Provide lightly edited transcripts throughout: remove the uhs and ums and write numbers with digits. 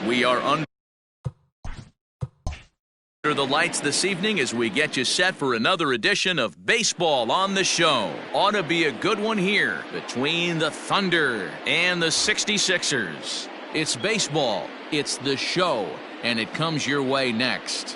We are under the lights this evening as we get you set for another edition of Baseball on the Show. Ought to be a good one here between the Thunder and the 66ers. It's baseball, it's the show, and it comes your way next.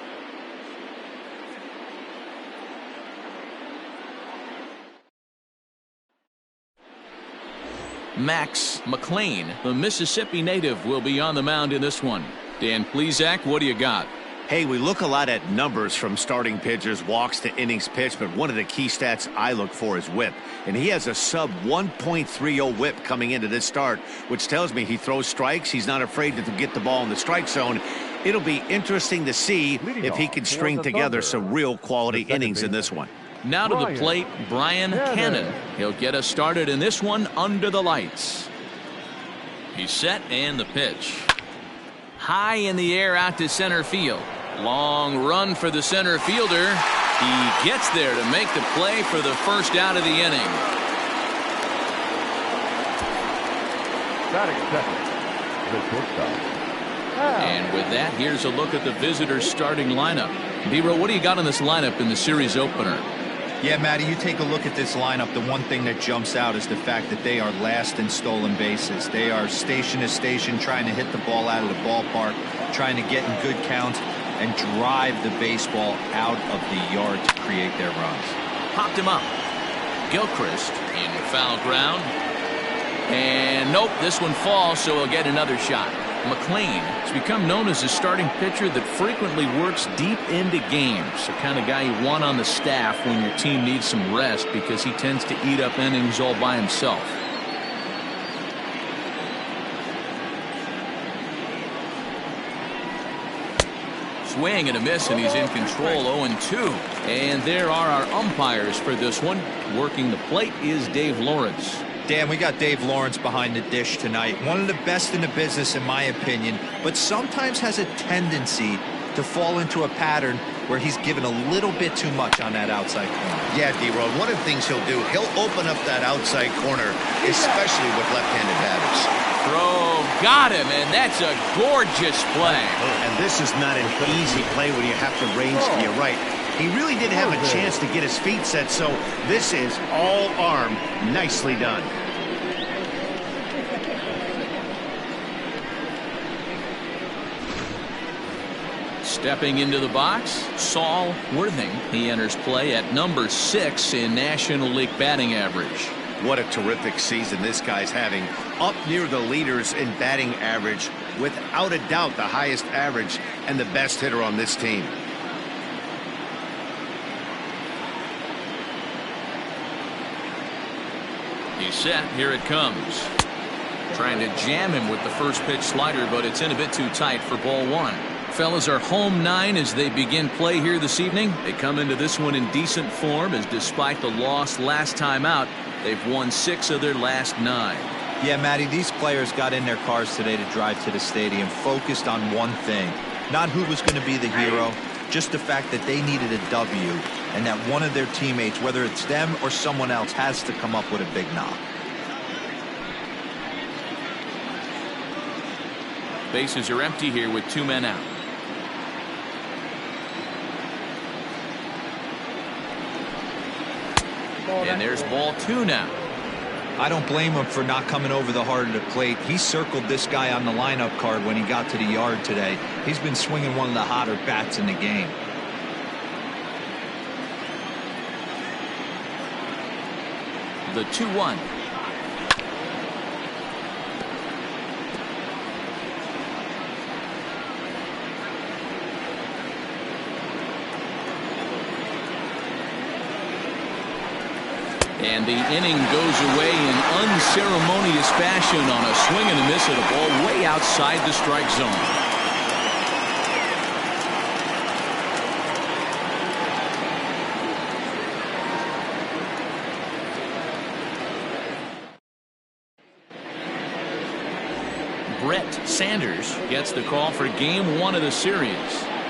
Max McLean, the Mississippi native, will be on the mound in this one. Dan Plesac, what do you got? Hey, we look a lot at numbers from starting pitchers, walks to innings pitched, but one of the key stats I look for is whip. And he has a sub 1.30 whip coming into this start, which tells me he throws strikes. He's not afraid to get the ball in the strike zone. It'll be interesting to see if he can string together some real quality innings in this one. Now to the plate, Brian Cannon. He'll get us started in this one under the lights. He's set and the pitch. High in the air out to center field. Long run for the center fielder. He gets there to make the play for the first out of the inning. Batting second, the shortstop. And with that, here's a look at the visitors' starting lineup. D-Row, what do you got in this lineup in the series opener? Yeah, Matty, you take a look at this lineup. The one thing that jumps out is the fact that they are last in stolen bases. They are station to station trying to hit the ball out of the ballpark, trying to get in good counts and drive the baseball out of the yard to create their runs. Popped him up. Gilchrist in foul ground. And nope, this one falls, so he'll get another shot. McLean has become known as a starting pitcher that frequently works deep into games. The kind of guy you want on the staff when your team needs some rest because he tends to eat up innings all by himself. Swing and a miss, and he's in control. 0-2. And there are our umpires for this one. Working the plate is Dave Lawrence. Dan, we got Dave Lawrence behind the dish tonight. One of the best in the business, in my opinion, but sometimes has a tendency to fall into a pattern where he's given a little bit too much on that outside corner. Yeah, D-Road, one of the things he'll do, he'll open up that outside corner, especially with left-handed batters. Throw, got him, and that's a gorgeous play. And this is not an easy play when you have to range to your right. He really didn't have a chance to get his feet set, so this is all arm. Nicely done. Stepping into the box, Saul Worthing. He enters play at number 6 in National League batting average. What a terrific season this guy's having. Up near the leaders in batting average, without a doubt the highest average and the best hitter on this team. He's set. Here it comes. Trying to jam him with the first pitch slider, but it's in a bit too tight for ball one. Fellas are home 9 as they begin play here this evening. They come into this one in decent form, as despite the loss last time out, they've won 6 of their last 9. Yeah, Matty, these players got in their cars today to drive to the stadium, focused on one thing. Not who was going to be the hero, just the fact that they needed a W, and that one of their teammates, whether it's them or someone else, has to come up with a big knock. Bases are empty here with 2 men out. And there's ball 2 now. I don't blame him for not coming over the heart of the plate. He circled this guy on the lineup card when he got to the yard today. He's been swinging one of the hotter bats in the game. The 2-1. And the inning goes away in unceremonious fashion on a swing and a miss at a ball way outside the strike zone. Brett Sanders gets the call for game 1 of the series.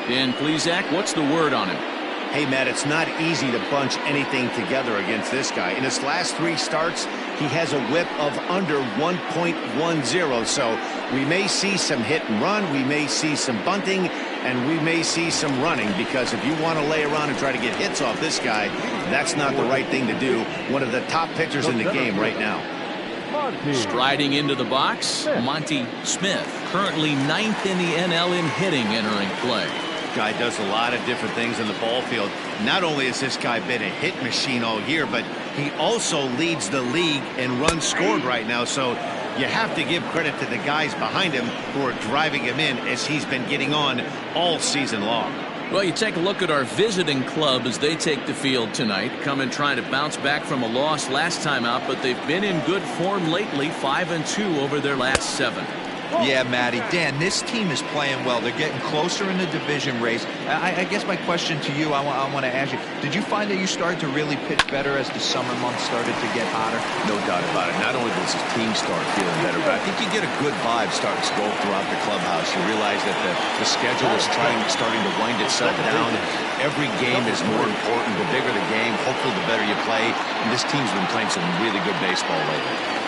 Dan Plesac, what's the word on him? Hey, Matt, it's not easy to bunch anything together against this guy. In his last 3 starts, he has a whip of under 1.10. So we may see some hit and run. We may see some bunting. And we may see some running, because if you want to lay around and try to get hits off this guy, that's not the right thing to do. One of the top pitchers in the game right now. Striding into the box, Monty Smith, currently 9th in the NL in hitting, entering play. Guy does a lot of different things in the ball field. Not only has this guy been a hit machine all year, but he also leads the league in runs scored right now. So you have to give credit to the guys behind him who are driving him in, as he's been getting on all season long. Well, you take a look at our visiting club as they take the field tonight, come in trying to bounce back from a loss last time out, but they've been in good form lately, 5-2 over their last 7. Yeah, Matty. Dan, this team is playing well. They're getting closer in the division race. I guess my question to you, I want to ask you, did you find that you started to really pitch better as the summer months started to get hotter? No doubt about it. Not only does his team start feeling better, but I think you get a good vibe starting to go throughout the clubhouse. You realize that the schedule is starting to wind itself down. Every game is more important. The bigger the game, hopefully the better you play. And this team's been playing some really good baseball lately.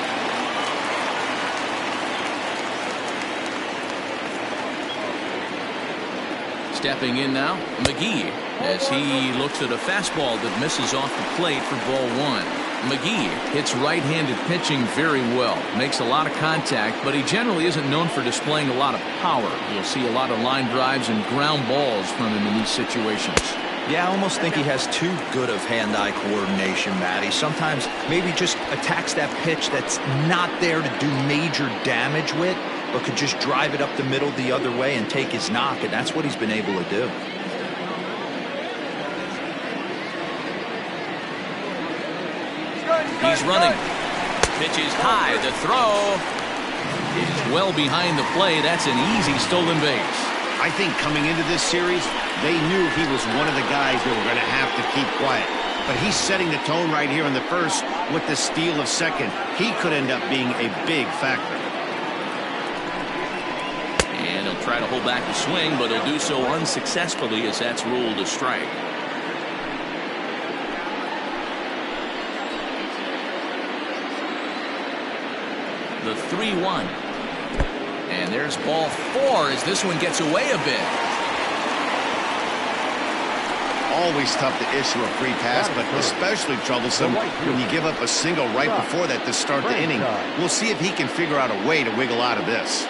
Stepping in now, McGee, as he looks at a fastball that misses off the plate for ball 1. McGee hits right-handed pitching very well, makes a lot of contact, but he generally isn't known for displaying a lot of power. You'll see a lot of line drives and ground balls from him in these situations. Yeah, I almost think he has too good of hand-eye coordination, Matty. Sometimes maybe just attacks that pitch that's not there to do major damage with, but could just drive it up the middle the other way and take his knock, and that's what he's been able to do. He's running. Pitch is high. The throw is well behind the play. That's an easy stolen base. I think coming into this series, they knew he was one of the guys they were going to have to keep quiet. But he's setting the tone right here in the first with the steal of second. He could end up being a big factor. And he'll try to hold back the swing, but he'll do so unsuccessfully, as that's ruled a strike. The 3-1. And there's ball 4 as this one gets away a bit. Always tough to issue a free pass, but especially troublesome when you give up a single right before that to start the inning. We'll see if he can figure out a way to wiggle out of this.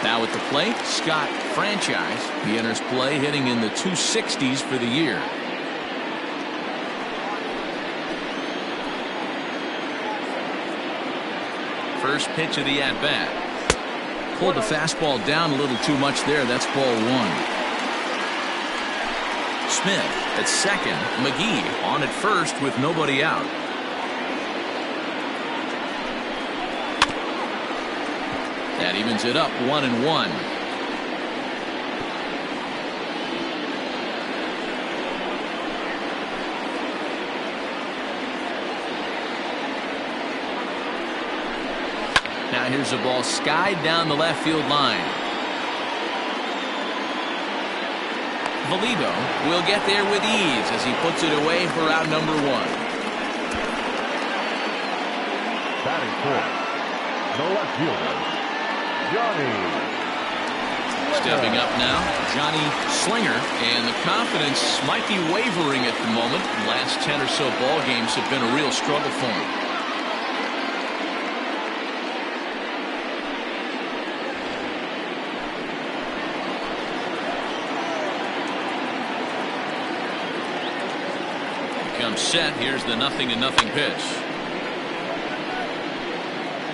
Now at the plate, Scott Franchise. He enters play hitting in the 260s for the year. First pitch of the at-bat. Pulled the fastball down a little too much there. That's ball 1. Smith at second. McGee on at first with nobody out. That evens it up 1-1. Now here's a ball skied down the left field line. Valito will get there with ease as he puts it away for out number 1. Batting fourth, the left fielder, Johnny. Stepping up now, Johnny Slinger, and the confidence might be wavering at the moment. The last 10 or so ball games have been a real struggle for him. Comes set. Here's the 0-0 pitch.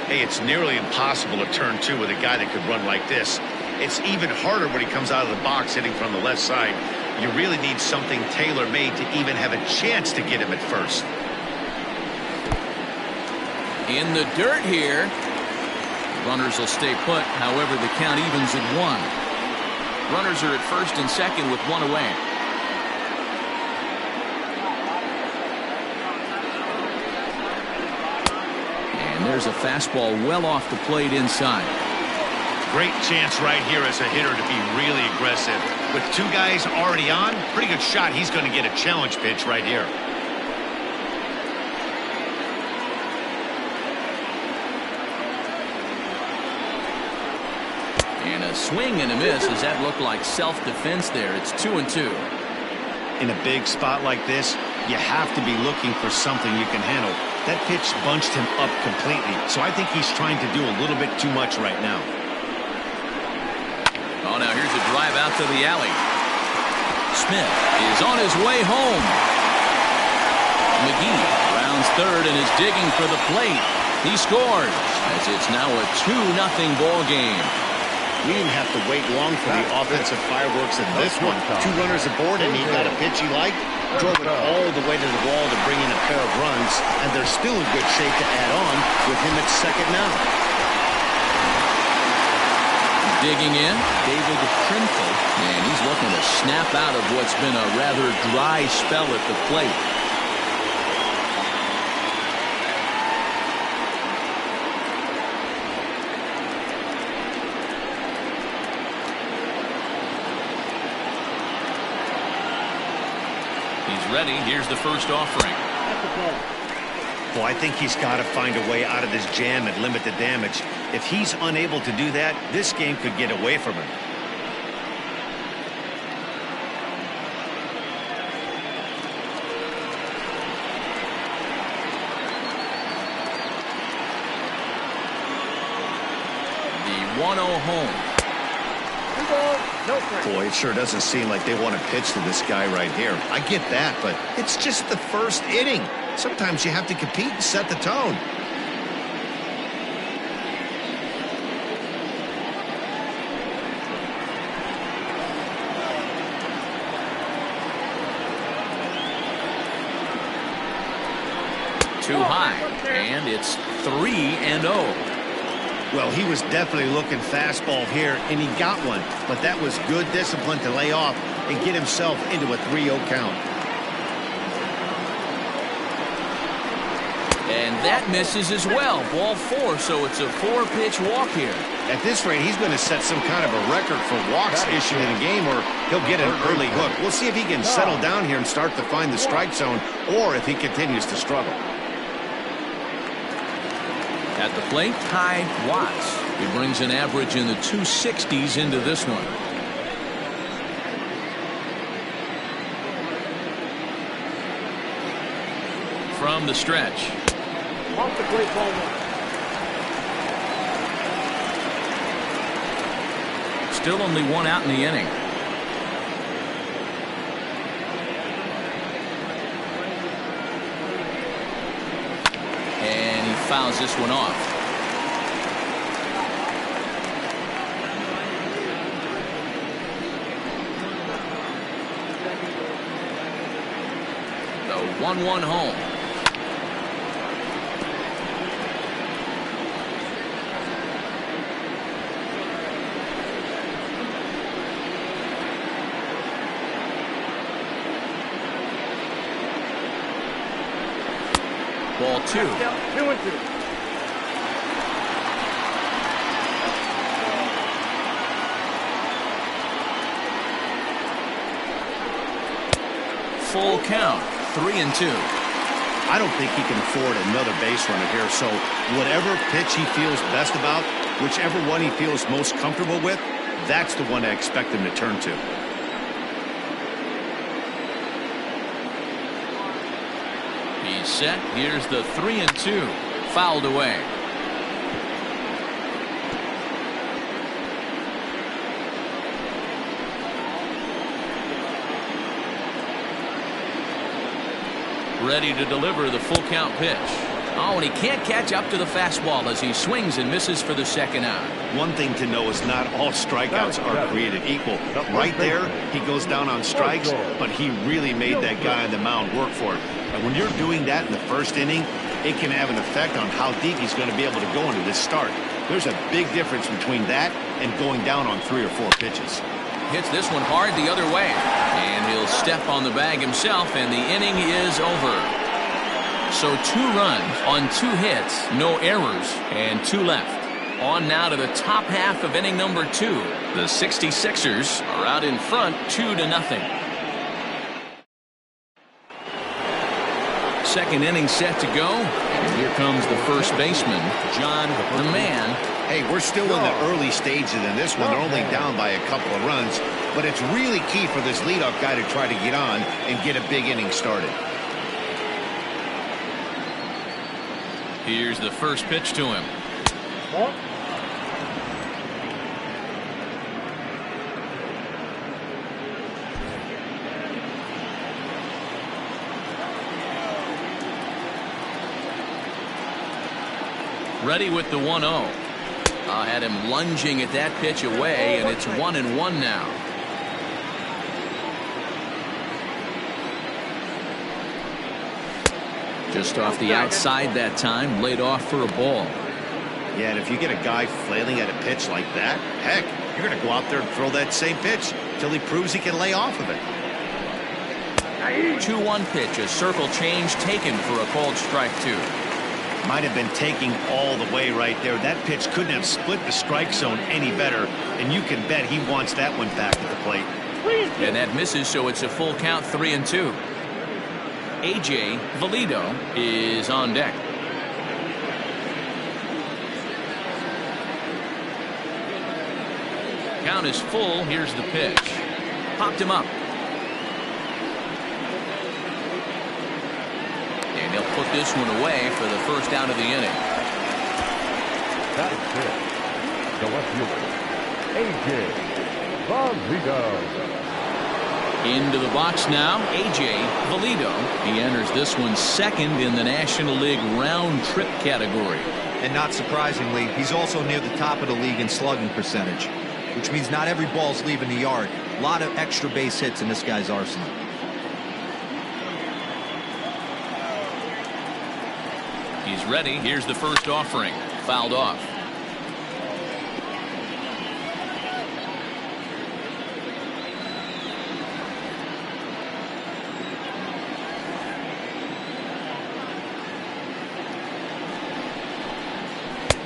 Hey, it's nearly impossible to turn 2 with a guy that could run like this. It's even harder when he comes out of the box hitting from the left side. You really need something tailor-made to even have a chance to get him at first. In the dirt here. Runners will stay put. However, the count evens at 1. Runners are at first and second with 1 away. There's a fastball well off the plate inside. Great chance right here as a hitter to be really aggressive. With two guys already on, pretty good shot. He's going to get a challenge pitch right here. And a swing and a miss. Does that look like self-defense there? It's 2-2. In a big spot like this, you have to be looking for something you can handle. That pitch bunched him up completely, so I think he's trying to do a little bit too much right now. Oh, now here's a drive out to the alley. Smith is on his way home. McGee rounds third and is digging for the plate. He scores as it's now a 2-0 ball game. We didn't have to wait long for the offensive fireworks in this one. 2 runners aboard, and he got a pitch he liked, drove it all the way to the wall to bring in a pair of runs, and they're still in good shape to add on with him at second now. Digging in, David Trimple, and he's looking to snap out of what's been a rather dry spell at the plate. He's ready. Here's the first offering. Well, I think he's got to find a way out of this jam and limit the damage. If he's unable to do that, this game could get away from him. The 1-0 home. Boy, it sure doesn't seem like they want to pitch to this guy right here. I get that, but it's just the first inning. Sometimes you have to compete and set the tone. Too high, and it's 3-0. Well, he was definitely looking fastball here, and he got one. But that was good discipline to lay off and get himself into a 3-0 count. And that misses as well. Ball 4, so it's a 4-pitch walk here. At this rate, he's going to set some kind of a record for walks issued in a game, or he'll get an early hook. We'll see if he can settle down here and start to find the strike zone, or if he continues to struggle. At the plate, Ty Watts. He brings an average in the 260s into this one. From the stretch. Off the plate, ball 1. Still only 1 out in the inning. And he fouls this one off. The 1-1 home. Ball 2. 2-2. Full count, 3-2. I don't think he can afford another base runner here, so whatever pitch he feels best about, whichever one he feels most comfortable with, that's the one I expect him to turn to. He's set. Here's the 3-2. Fouled away. Ready to deliver the full count pitch. Oh, and he can't catch up to the fastball as he swings and misses for the second out. One thing to know is not all strikeouts are created equal. Right there, he goes down on strikes, but he really made that guy on the mound work for it. And when you're doing that in the first inning, it can have an effect on how deep he's going to be able to go into this start. There's a big difference between that and going down on 3 or 4 pitches. Hits this one hard the other way. And he'll step on the bag himself, and the inning is over. So 2 runs on 2 hits, no errors, and 2 left. On now to the top half of inning number 2. The 66ers are out in front 2-0. Second inning set to go. And here comes the first baseman, John the Man. Hey, we're still in the early stages in this one. They're only down by a couple of runs, but it's really key for this leadoff guy to try to get on and get a big inning started. Here's the first pitch to him. Ready with the 1-0. Had him lunging at that pitch away, and it's 1-1 now. Just off the outside that time, laid off for a ball. Yeah, and if you get a guy flailing at a pitch like that, heck, you're going to go out there and throw that same pitch till he proves he can lay off of it. 2-1 pitch, a circle change taken for a called strike 2. Might have been taking all the way right there. That pitch couldn't have split the strike zone any better, and you can bet he wants that one back at the plate. And that misses, so it's a full count, 3-2. A.J. Valido is on deck. Count is full. Here's the pitch. Popped him up. And he'll put this one away for the first out of the inning. That is it. The left fielder, A.J. Valido. Into the box now, A.J. Valido. He enters this one second in the National League round trip category. And not surprisingly, he's also near the top of the league in slugging percentage, which means not every ball's leaving the yard. A lot of extra base hits in this guy's arsenal. He's ready. Here's the first offering. Fouled off.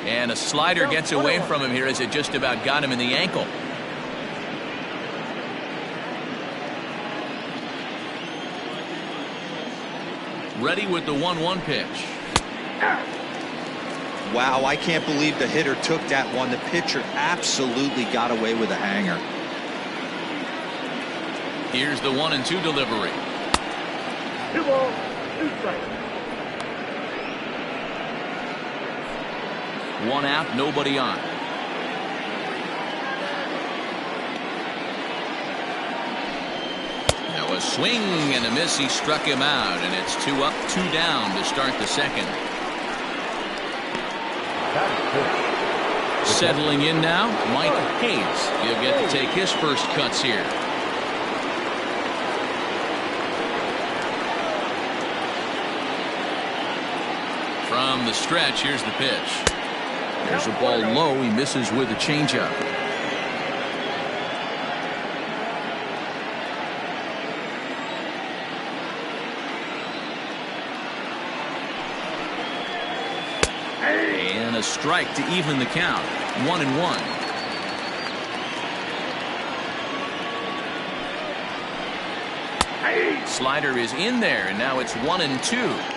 And a slider gets away from him here as it just about got him in the ankle. Ready with the 1-1 pitch. Wow, I can't believe the hitter took that one. The pitcher absolutely got away with a hanger. Here's the 1-2 delivery. 2 balls, 2 strikes. 1 out, nobody on. Now a swing and a miss. He struck him out, and it's 2 up, 2 down to start the second. Settling in now, Mike Hayes. He'll get to take his first cuts here. From the stretch, here's the pitch. There's a ball low. He misses with a changeup. And a strike to even the count. 1-1. Slider is in there, and now it's 1-2.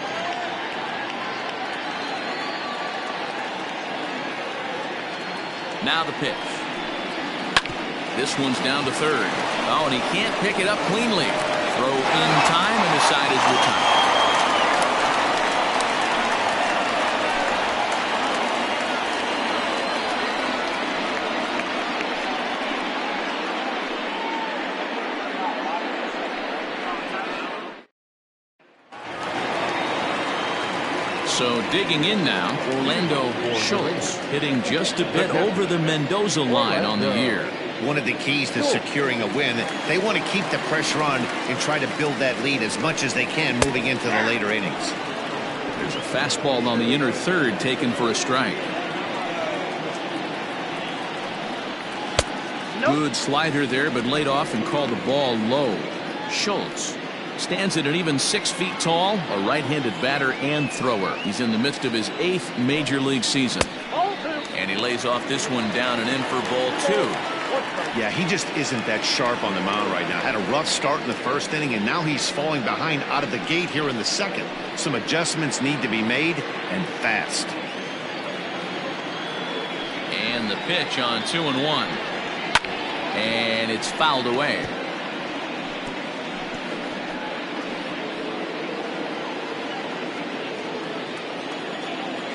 Now the pitch. This one's down to third. Oh, and he can't pick it up cleanly. Throw in time, and the side is retired. So digging in now, Orlando Schultz hitting just a bit over the Mendoza line on the year. One of the keys to securing a win, they want to keep the pressure on and try to build that lead as much as they can moving into the later innings. There's a fastball on the inner third taken for a strike. Good slider there, but laid off and called the ball low. Schultz stands at an even 6 feet tall, a right-handed batter and thrower. He's in the midst of his 8th major league season. And he lays off this one down and in for ball 2. Yeah, he just isn't that sharp on the mound right now. Had a rough start in the first inning, and now he's falling behind out of the gate here in the second. Some adjustments need to be made, and fast. And the pitch on 2-1. And it's fouled away.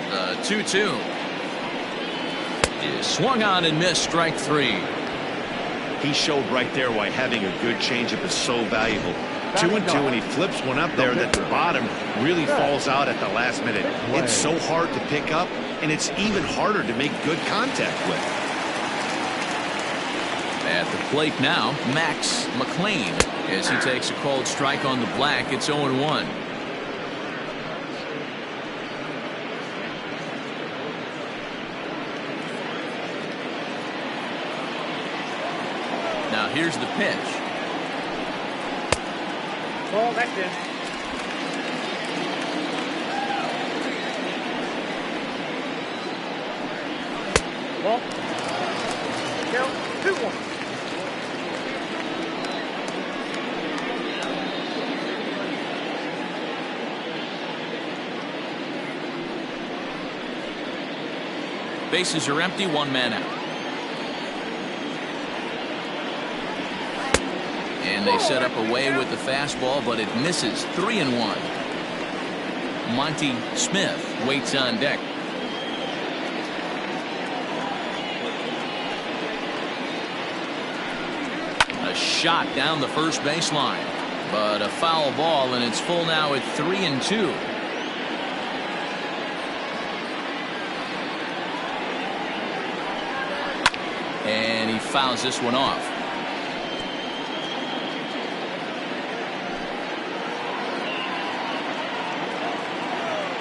The 2-2 is swung on and missed, strike 3. He showed right there why having a good changeup is so valuable. 2-2, and he flips one up there that the bottom really falls out at the last minute. It's so hard to pick up, and it's even harder to make good contact with. At the plate now, Max McLean, as he takes a called strike on the black. It's 0-1. Now here's the pitch. Ball, that's in. Ball. Count 2-1. Bases are empty, one man out. And they set up away with the fastball, but it misses. 3-1. Monty Smith waits on deck. A shot down the first baseline, but a foul ball, and it's full now at 3-2. And he fouls this one off.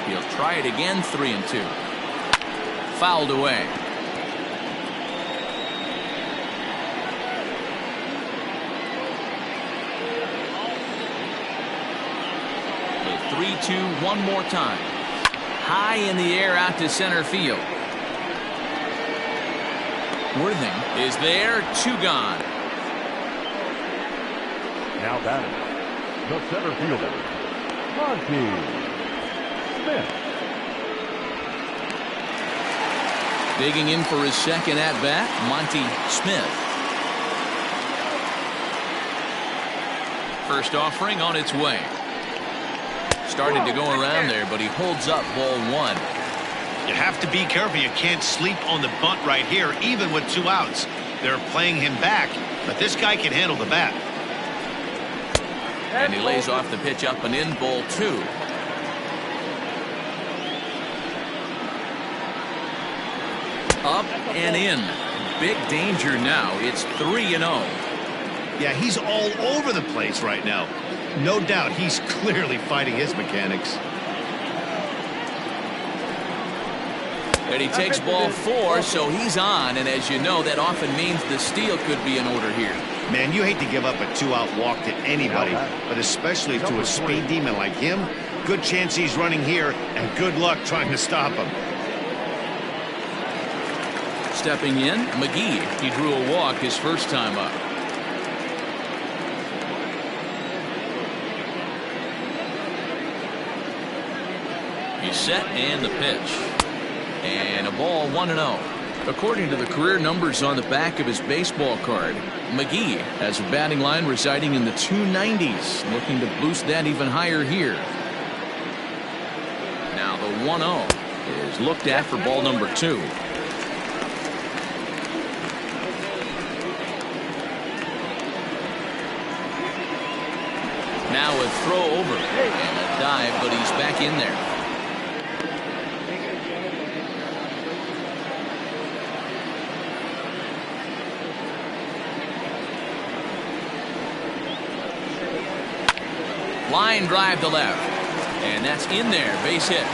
He'll try it again. 3-2. Fouled away. The 3-2 one more time. High in the air out to center field. Worthing is there. 2 gone. Now batting, the center fielder, Monty Smith. Digging in for his second at bat, Monty Smith. First offering on its way. Started to go around there, but he holds up ball 1. You have to be careful. You can't sleep on the bunt right here, even with 2 outs. They're playing him back, but this guy can handle the bat. And he lays off the pitch up and in, ball 2. Up and in. Big danger now. It's 3-0. Yeah, he's all over the place right now. No doubt he's clearly fighting his mechanics. And he takes ball 4, so he's on. And as you know, that often means the steal could be in order here. Man, you hate to give up a 2-out walk to anybody, but especially to a speed demon like him. Good chance he's running here, and good luck trying to stop him. Stepping in, McGee. He drew a walk his first time up. He's set, and the pitch. And a ball, 1-0. According to the career numbers on the back of his baseball card, McGee has a batting line residing in the 290s, looking to boost that even higher here. Now the 1-0 is looked at for ball number 2. Now a throw over and a dive, but he's back in there. Line drive to left, and that's in there. Base hit.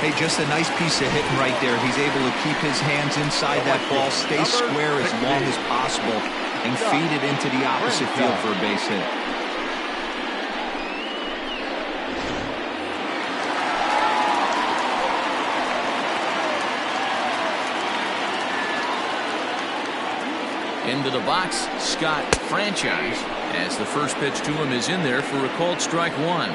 Hey, just a nice piece of hitting right there. He's able to keep his hands inside that ball, stay square as long as possible, and feed it into the opposite field for a base hit. Into the box, Scott Franchise, as the first pitch to him is in there for a called strike one.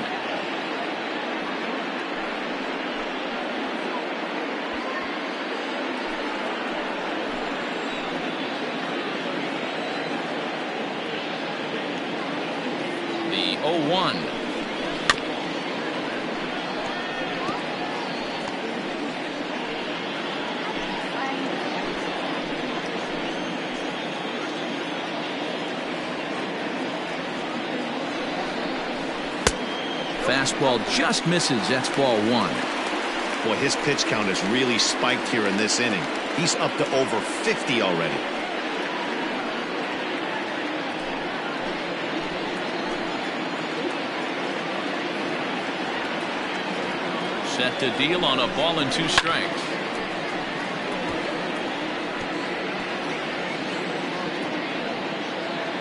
The 0-1. Fastball just misses. That's ball one. Boy, his pitch count has really spiked here in this inning. He's up to over 50 already. Set to deal on a ball and 2 strikes.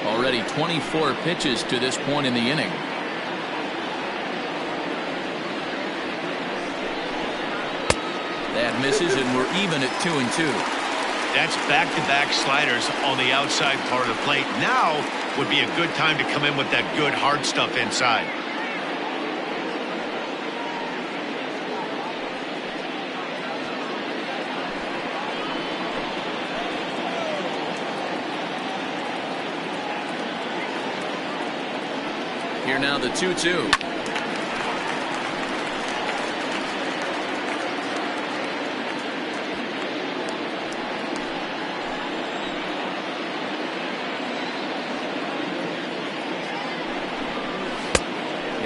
Already 24 pitches to this point in the inning. That misses, and we're even at 2-2. That's back-to-back sliders on the outside part of the plate. Now would be a good time to come in with that good hard stuff inside. Here now the 2-2.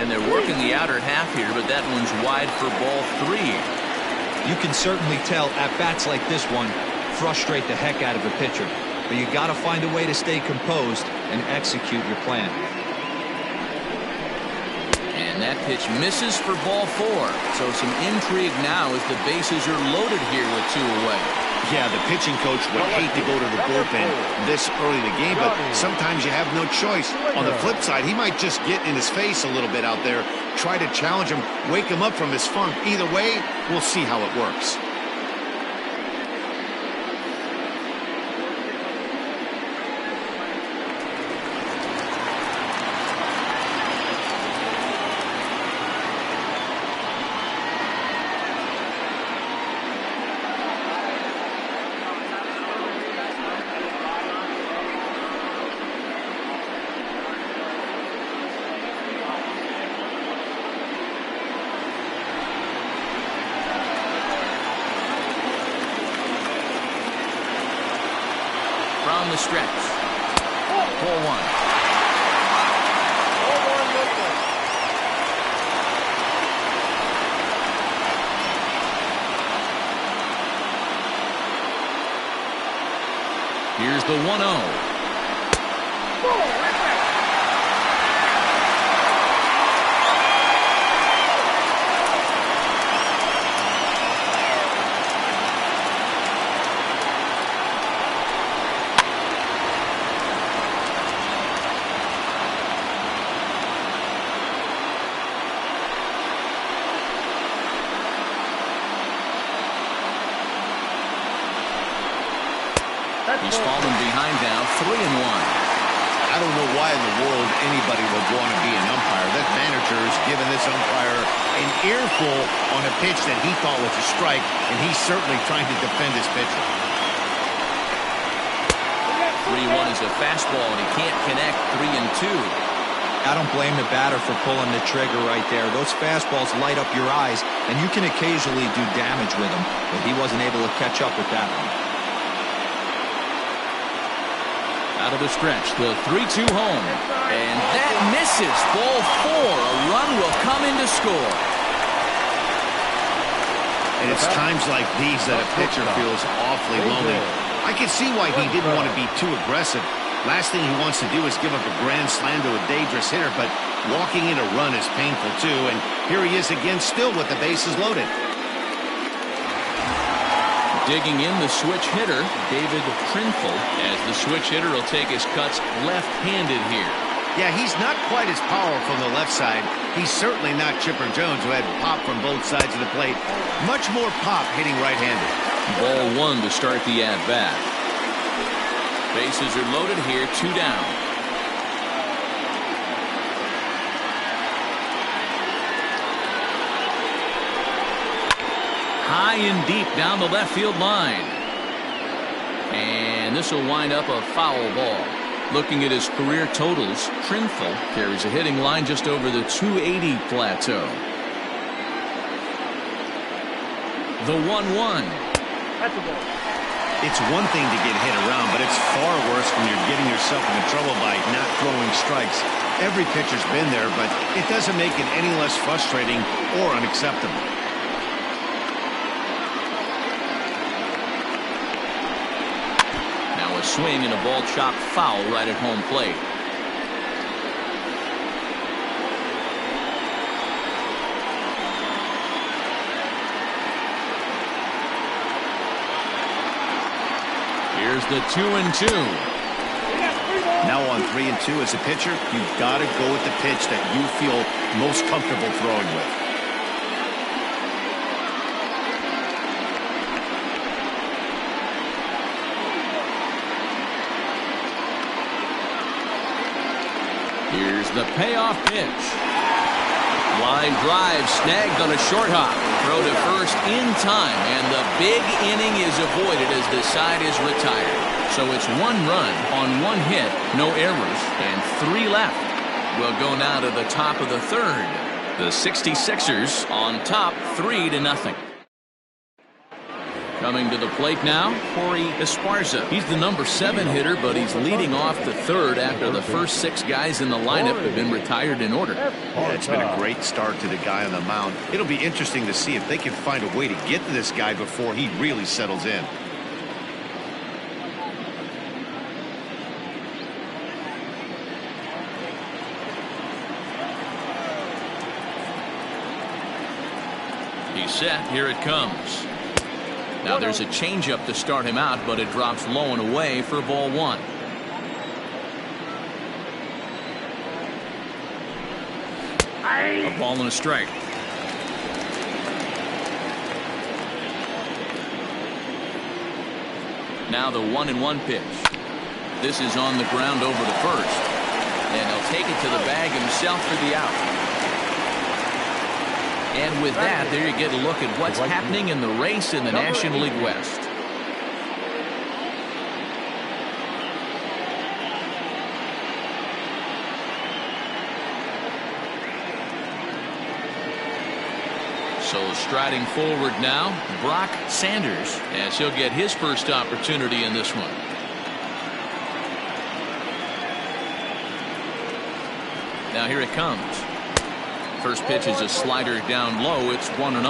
And they're working the outer half here, but that one's wide for ball 3. You can certainly tell at bats like this one frustrate the heck out of a pitcher. But you got to find a way to stay composed and execute your plan. And that pitch misses for ball 4. So some intrigue now as the bases are loaded here with 2 away. Yeah, the pitching coach would hate to go to the bullpen this early in the game, but sometimes you have no choice. On the flip side, he might just get in his face a little bit out there, try to challenge him, wake him up from his funk. Either way, we'll see how it works. From the stretch. Ball 1. Here's the 1-0. He's fallen behind now, 3-1. I don't know why in the world anybody would want to be an umpire. That manager's given this umpire an earful on a pitch that he thought was a strike, and he's certainly trying to defend his pitcher. 3-1 is a fastball, and he can't connect. 3-2. I don't blame the batter for pulling the trigger right there. Those fastballs light up your eyes, and you can occasionally do damage with them, but he wasn't able to catch up with that one. Out of the stretch, the 3-2 home. And that misses. Ball 4. A run will come in to score. And it's times like these that a pitcher feels awfully lonely. I can see why he didn't want to be too aggressive. Last thing he wants to do is give up a grand slam to a dangerous hitter, but walking in a run is painful too. And here he is again, still with the bases loaded. Digging in the switch hitter, David Trinful, as the switch hitter will take his cuts left-handed here. Yeah, he's not quite as powerful on the left side. He's certainly not Chipper Jones, who had pop from both sides of the plate. Much more pop hitting right-handed. Ball 1 to start the at-bat. Bases are loaded here, 2 down. High and deep down the left field line. And this will wind up a foul ball. Looking at his career totals, Trinful carries a hitting line just over the 280 plateau. The 1-1. That's a ball. It's one thing to get hit around, but it's far worse when you're getting yourself into trouble by not throwing strikes. Every pitcher's been there, but it doesn't make it any less frustrating or unacceptable. Now a swing and a ball chopped foul right at home plate. Here's the 2-2. Now on 3-2 as a pitcher, you've got to go with the pitch that you feel most comfortable throwing with. Here's the payoff pitch. Line drive snagged on a short hop. Throw to first in time, and the big inning is avoided as the side is retired. So it's 1 run on 1 hit, no errors, and 3 left. We'll go now to the top of the 3rd. The 66ers on top 3-0. Coming to the plate now, Corey Esparza. He's the number 7 hitter, but he's leading off the 3rd after the first 6 guys in the lineup have been retired in order. Yeah, it's been a great start to the guy on the mound. It'll be interesting to see if they can find a way to get to this guy before he really settles in. He's set. Here it comes. Now there's a changeup to start him out, but it drops low and away for ball 1. A ball and a strike. Now the 1-1 pitch. This is on the ground over to first. And he'll take it to the bag himself for the out. And with that, there you get a look at what's happening in the race in the National League West. So striding forward now, Brock Sanders, as he'll get his first opportunity in this one. Now here it comes. First pitch is a slider down low. It's 1-0.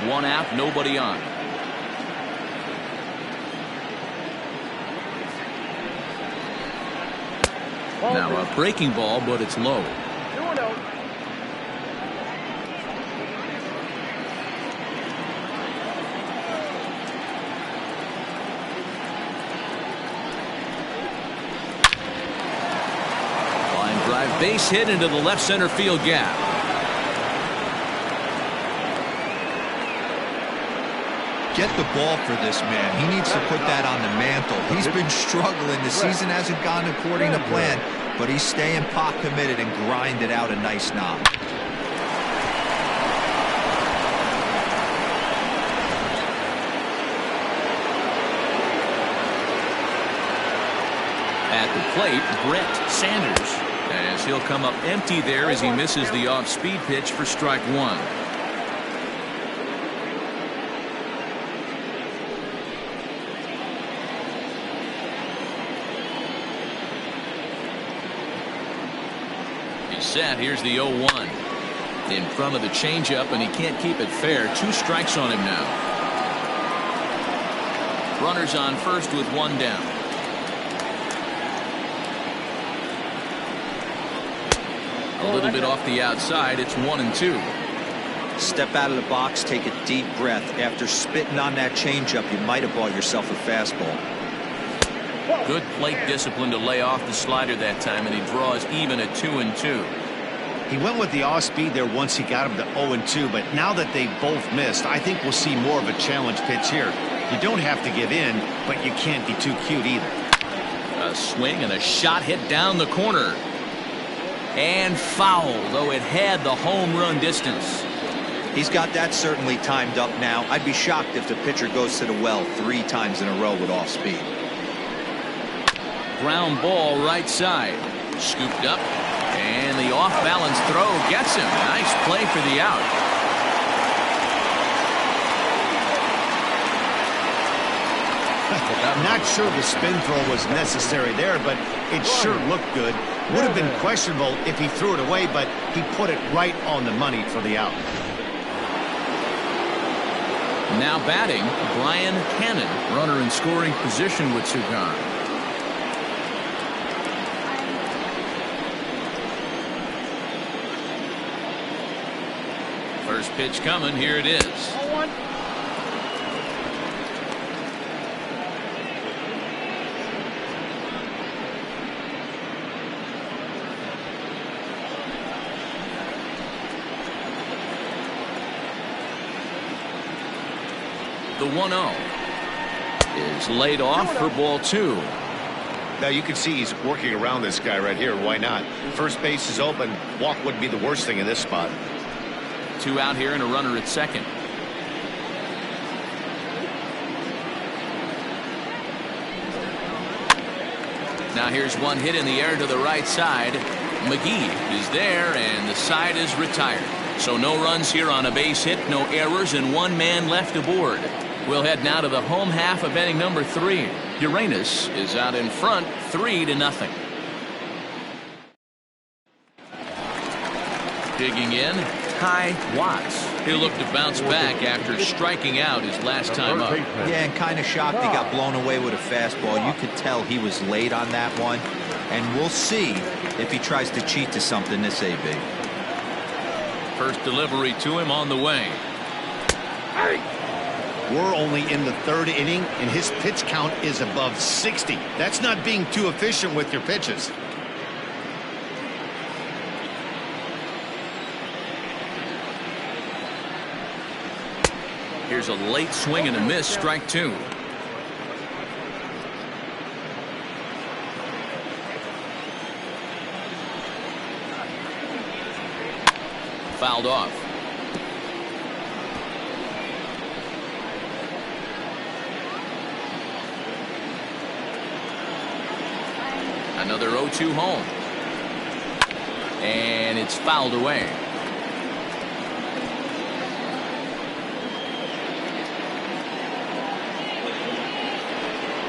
1 out, nobody on. Now a breaking ball, but it's low. Base hit into the left center field gap. Get the ball for this man. He needs to put that on the mantle. He's been struggling. The season hasn't gone according to plan, but he's staying pot committed and grinded out a nice knock. At the plate, Brett Sanders. As he'll come up empty there as he misses the off-speed pitch for strike 1. He's set. Here's the 0-1. In front of the changeup, and he can't keep it fair. 2 strikes on him now. Runners on first with 1 down. A little bit off the outside. It's 1-2. Step out of the box, take a deep breath. After spitting on that changeup, you might have bought yourself a fastball. Good plate discipline to lay off the slider that time, and he draws even at 2-2. He went with the off speed there once he got him to 0-2, but now that they both missed, I think we'll see more of a challenge pitch here. You don't have to give in, but you can't be too cute either. A swing and a shot hit down the corner. And foul, though it had the home run distance. He's got that certainly timed up now. I'd be shocked if the pitcher goes to the well 3 times in a row with off speed. Ground ball right side. Scooped up. And the off-balance throw gets him. Nice play for the out. I'm not sure the spin throw was necessary there, but it sure looked good. Would have been questionable if he threw it away, but he put it right on the money for the out. Now batting, Brian Cannon, runner in scoring position with two gone. First pitch coming, here it is. 0-1. The 1-0 is laid off for ball 2. Now you can see he's working around this guy right here. Why not? First base is open. Walk wouldn't be the worst thing in this spot. 2 out here and a runner at second. Now here's one hit in the air to the right side. McGee is there and the side is retired. So no runs here on a base hit, no errors, and 1 man left aboard. We'll head now to the home half of inning number 3. Uranus is out in front 3-0. Digging in, Ty Watts. He'll look to bounce back after striking out his last time up. Yeah, and kind of shocked he got blown away with a fastball. You could tell he was late on that one. And we'll see if he tries to cheat to something this AB. First delivery to him on the way. We're only in the 3rd inning, and his pitch count is above 60. That's not being too efficient with your pitches. Here's a late swing and a miss, strike 2. Fouled off. Another 0-2 home. And it's fouled away.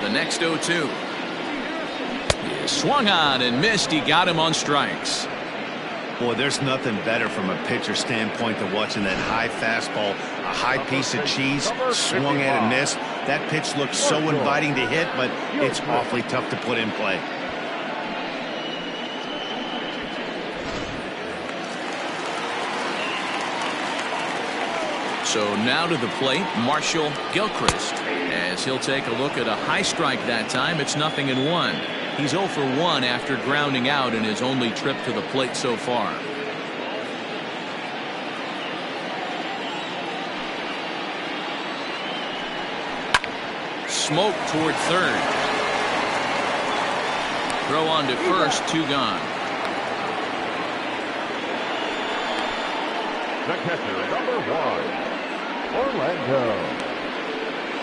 The next 0-2. He swung on and missed. He got him on strikes. Boy, there's nothing better from a pitcher standpoint than watching that high fastball, a high piece of cheese, swung at and missed. That pitch looks so inviting to hit, but it's awfully tough to put in play. So now to the plate, Marshall Gilchrist, as he'll take a look at a high strike that time. It's 0-1. He's 0 for 1 after grounding out in his only trip to the plate so far. Smoke toward third. Throw on to first, 2 gone. The catcher, number 1, Orlando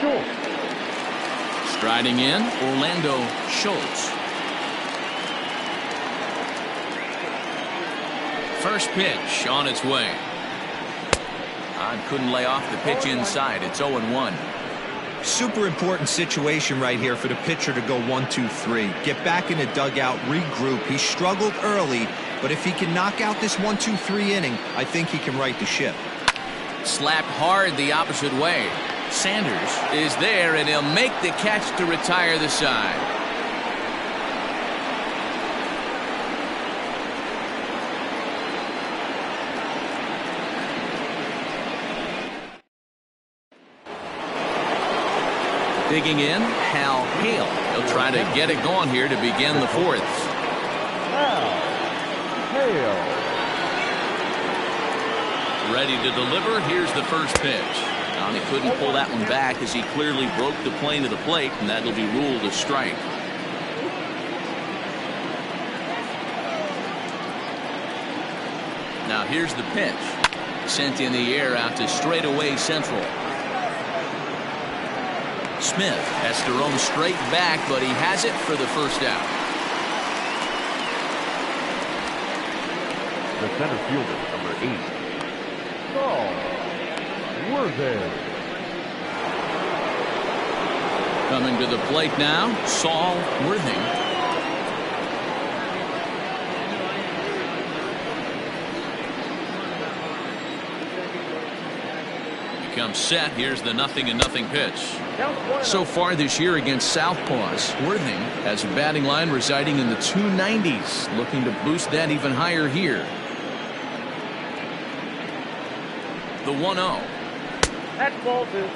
Schultz. Striding in, Orlando Schultz. First pitch on its way. Couldn't lay off the pitch inside. It's 0-1. Super important situation right here for the pitcher to go 1-2-3. Get back in the dugout, regroup. He struggled early, but if he can knock out this 1-2-3 inning, I think he can right the ship. Slapped hard the opposite way. Sanders is there, and he'll make the catch to retire the side. Digging in, Hal Hale. He'll try to get it going here to begin the 4th. Hale. Ready to deliver. Here's the first pitch. And he couldn't pull that one back as he clearly broke the plane to the plate, and that'll be ruled a strike. Now here's the pitch. Sent in the air out to straightaway central. Smith has to roam straight back, but he has it for the first out. The center fielder, number 8, Saul Worthing. Coming to the plate now, Saul Worthing. Comes set. Here's the 0-0 pitch. So far this year against Southpaws, Worthing has a batting line residing in the 290s, looking to boost that even higher here. The 1-0. That's ball 2.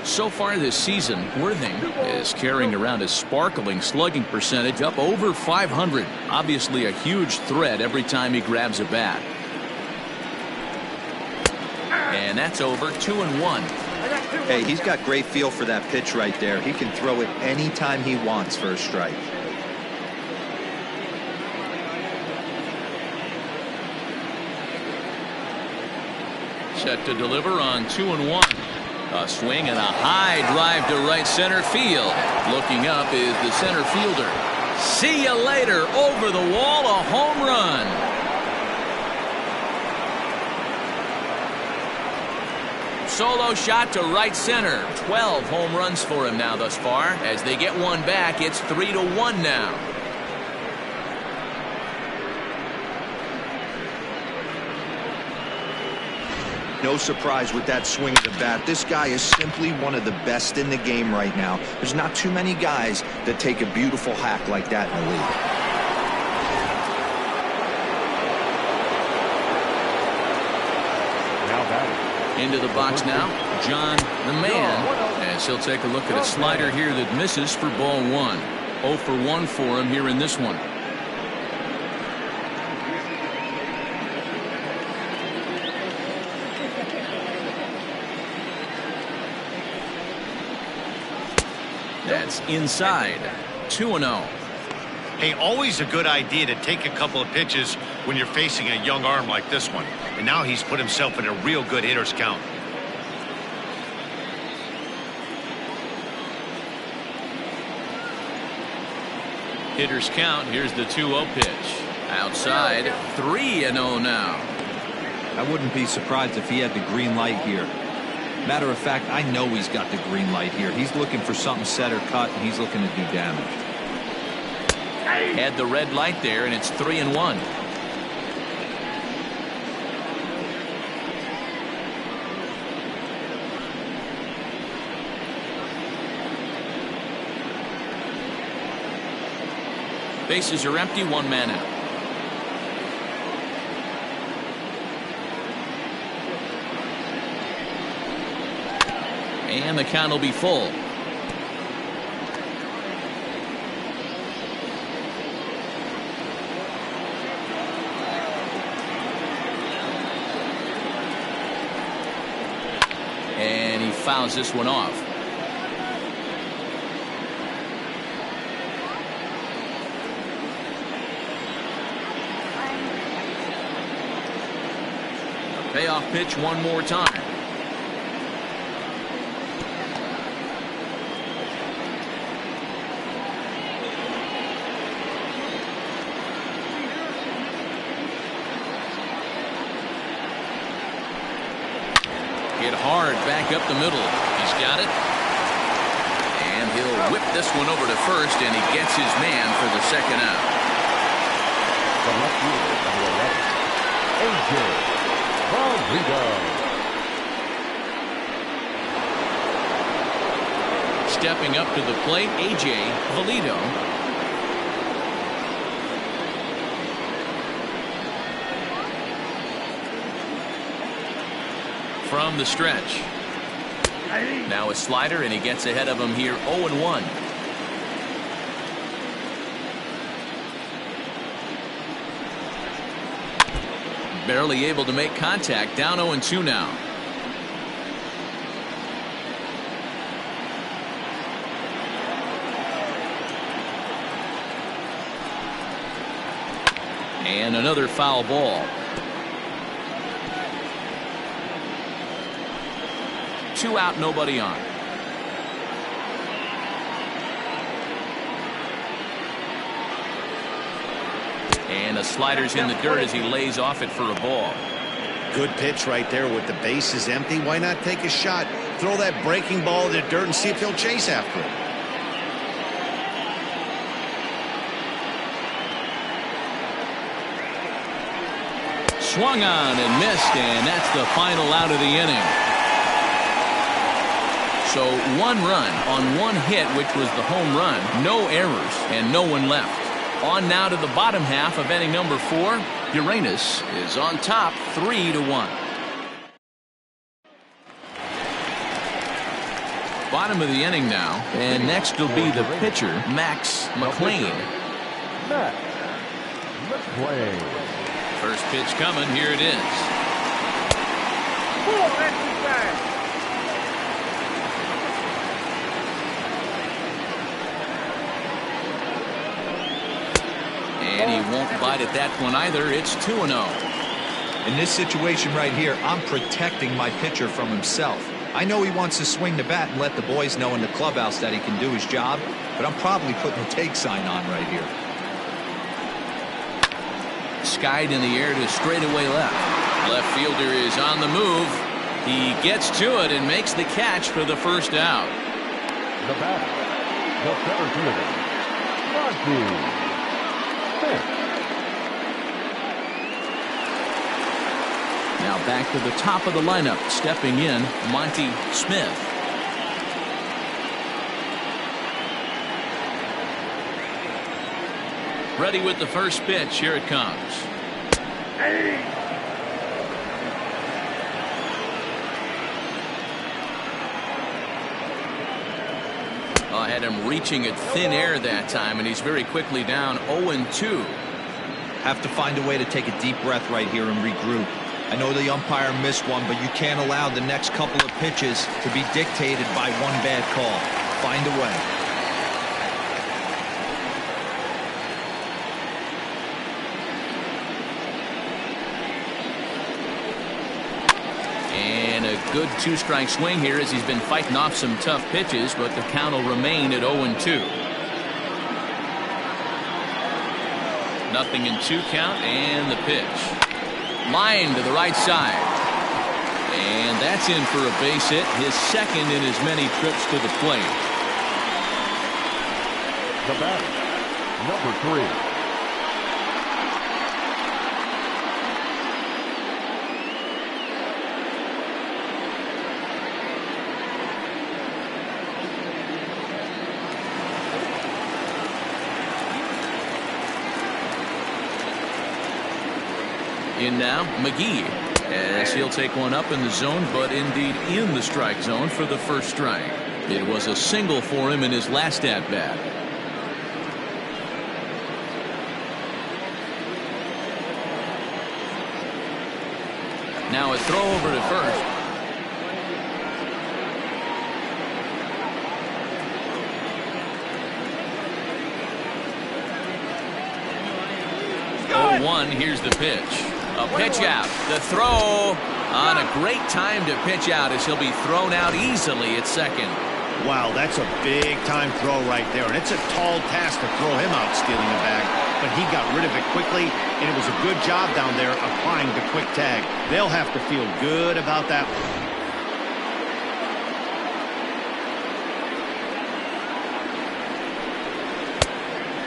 So far this season, Worthing is carrying around a sparkling slugging percentage up over 500. Obviously a huge threat every time he grabs a bat. And that's over. 2-1. Hey, he's got great feel for that pitch right there. He can throw it anytime he wants for a strike. Set to deliver on 2-1. A swing and a high drive to right center field. Looking up is the center fielder. See you later. Over the wall, a home run. Solo shot to right center. 12 home runs for him now thus far. As they get one back, it's 3-1 now. No surprise with that swing of the bat. This guy is simply one of the best in the game right now. There's not too many guys that take a beautiful hack like that in the league. Into the box now, John the Man, as he'll take a look at a slider here that misses for ball 1. 0 for 1 for him here in this one. That's inside. 2-0. Hey, always a good idea to take a couple of pitches when you're facing a young arm like this one. And now he's put himself in a real good hitter's count. Hitter's count. Here's the 2-0 pitch. Outside. 3-0 now. I wouldn't be surprised if he had the green light here. Matter of fact, I know he's got the green light here. He's looking for something set or cut, and he's looking to do damage. Had the red light there, and it's 3-1. Bases are empty, 1 man out. And the count will be full. And he fouls this one off. A payoff pitch one more time. Hit hard back up the middle. He's got it. And he'll whip this one over to first, and he gets his man for the second out. The left fielder, number 11, AJ Valito. Stepping up to the plate, AJ Valito. From the stretch. Now a slider, and he gets ahead of him here. 0-1. Barely able to make contact. Down 0-2 now. And another foul ball. 2 out, nobody on. And a slider's in the dirt as he lays off it for a ball. Good pitch right there with the bases empty. Why not take a shot? Throw that breaking ball in the dirt and see if he'll chase after it. Swung on and missed, and that's the final out of the inning. So 1 run on 1 hit, which was the home run. No errors and no one left. On now to the bottom half of inning number 4. Uranus is on top 3-1. Bottom of the inning now, and next will be the pitcher, Max McLean. Max McLean. First pitch coming. Here it is. And he won't bite at that one either. It's 2-0. In this situation right here, I'm protecting my pitcher from himself. I know he wants to swing the bat and let the boys know in the clubhouse that he can do his job, but I'm probably putting the take sign on right here. Skied in the air to straightaway left. Left fielder is on the move. He gets to it and makes the catch for the first out. The batter, the center fielder, Monty Smith. Now back to the top of the lineup. Stepping in, Monty Smith. Ready with the first pitch. Here it comes. Oh, I had him reaching at thin air that time, and he's very quickly down 0-2. Have to find a way to take a deep breath right here and regroup. I know the umpire missed one, but you can't allow the next couple of pitches to be dictated by one bad call. Find a way. Good 2-strike swing here as he's been fighting off some tough pitches, but the count will remain at 0-2. Nothing in 2 count, and the pitch. Line to the right side. And that's in for a base hit, his second in as many trips to the plate. The batter, number 3. In now, McGee, as he'll take one up in the zone, but indeed in the strike zone for the first strike. It was a single for him in his last at-bat. Now a throw over to first. Here's the pitch. A pitch out. The throw on a great time to pitch out as he'll be thrown out easily at second. Wow, that's a big time throw right there. And it's a tall task to throw him out stealing a bag. But he got rid of it quickly, and it was a good job down there applying the quick tag. They'll have to feel good about that one.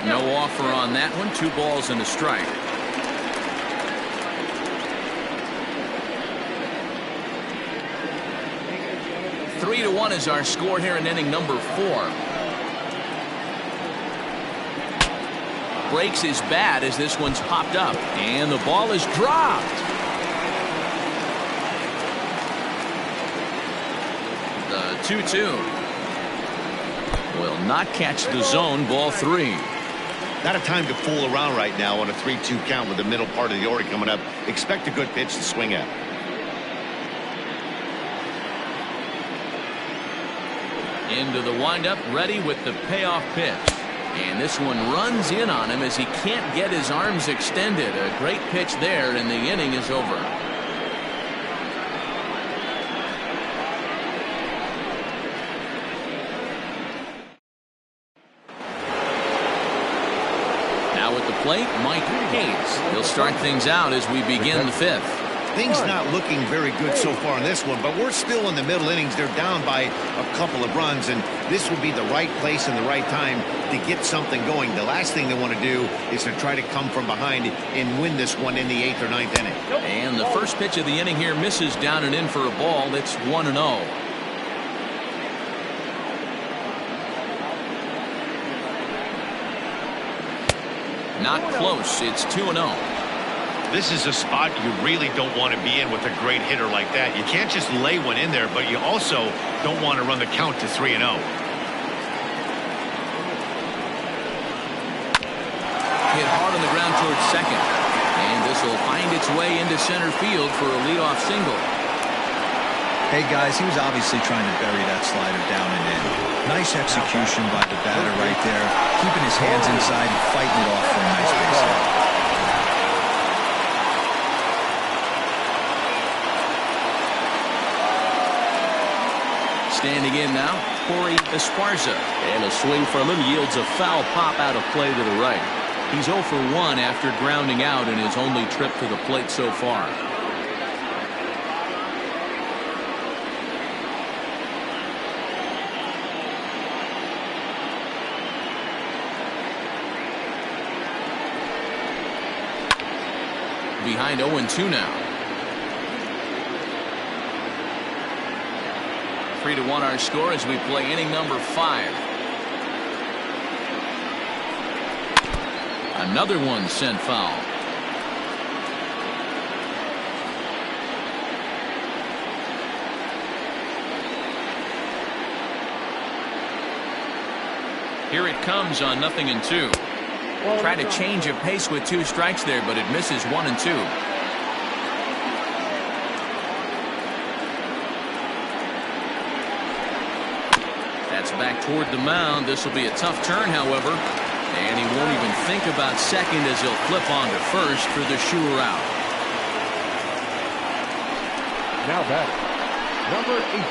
No offer on that one. 2 balls and a strike. 3-1 is our score here in inning number 4. Breaks his bat as this one's popped up, and the ball is dropped. The 2-2 will not catch the zone. Ball 3. Not a time to fool around right now on a 3-2 count with the middle part of the order coming up. Expect a good pitch to swing at. Into the windup, ready with the payoff pitch. And this one runs in on him as he can't get his arms extended. A great pitch there, and the inning is over. Now at the plate, Mike Hayes. He'll start things out as we begin the fifth. Things not looking very good so far in this one, but we're still in the middle innings. They're down by a couple of runs, and this would be the right place and the right time to get something going. The last thing they want to do is to try to come from behind and win this one in the 8th or 9th inning. And the first pitch of the inning here misses down and in for a ball. It's 1-0. Not close. It's 2-0. This is a spot you really don't want to be in with a great hitter like that. You can't just lay one in there, but you also don't want to run the count to 3-0. Hit hard on the ground towards second. And this will find its way into center field for a leadoff single. Hey, guys, he was obviously trying to bury that slider down and in. Nice execution by the batter right there. Keeping his hands inside and fighting it off for a nice base hit. Standing in now, Corey Esparza. And a swing from him yields a foul pop out of play to the right. He's 0 for 1 after grounding out in his only trip to the plate so far. Behind 0-2 now. 3-1 our score as we play inning number 5. Another one sent foul. Here it comes on 0-2. Try to change of pace with 2 strikes there, but it misses 1-2. That's back toward the mound. This will be a tough turn, however. And he won't even think about second as he'll flip on to first for the sure out. Now batting, number 18.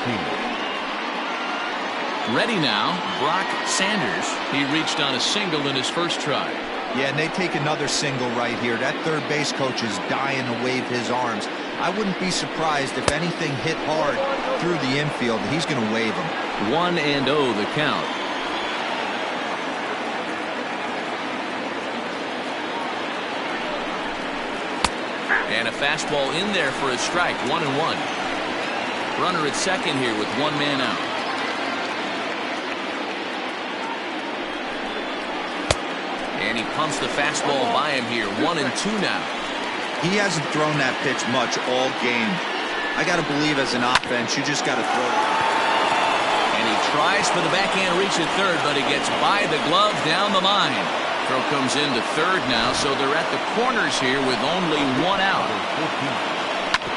Ready now, Brock Sanders. He reached on a single in his first try. Yeah, and they take another single right here. That third base coach is dying to wave his arms. I wouldn't be surprised if anything hit hard through the infield. He's going to wave them. 1-0 the count. And a fastball in there for a strike. 1-1. Runner at second here with 1 man out. And he pumps the fastball by him here. 1-2 now. He hasn't thrown that pitch much all game. I got to believe as an offense, you just got to throw it. And he tries for the backhand reach at third, but he gets by the glove down the line. Throw comes into third now, so they're at the corners here with only 1 out.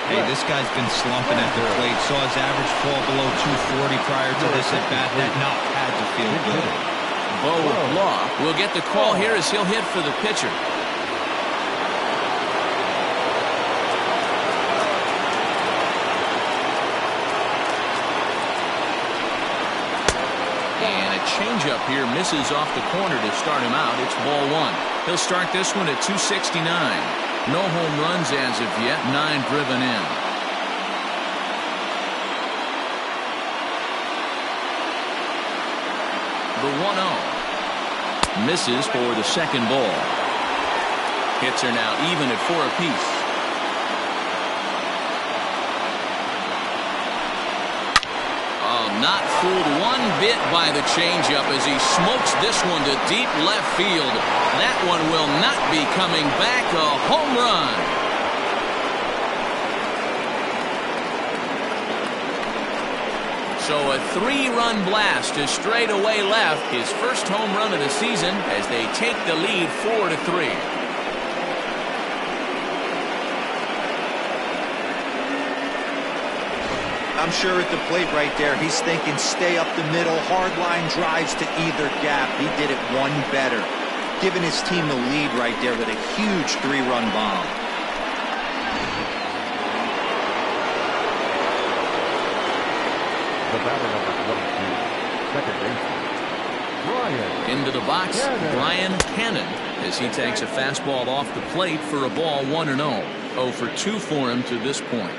Hey, this guy's been slumping at the plate. Saw his average fall below 240 prior to this at bat. That knock had to feel good. Bo Law will get the call here as he'll hit for the pitcher. Changeup here misses off the corner to start him out. It's ball 1. He'll start this one at 269. No home runs as of yet. 9 driven in. The 1-0 misses for the second ball. Hits are now even at 4 apiece. Not fooled one bit by the changeup as he smokes this one to deep left field. That one will not be coming back. A home run. So a 3-run blast to straightaway left. His first home run of the season as they take the lead 4-3. I'm sure at the plate right there, he's thinking stay up the middle, hard line drives to either gap. He did it one better, giving his team the lead right there with a huge 3-run bomb. The batter number 22, second baseman, Brian. Into the box, Brian Cannon, as he takes a fastball off the plate for a ball 1-0. 0 for 2 for him to this point.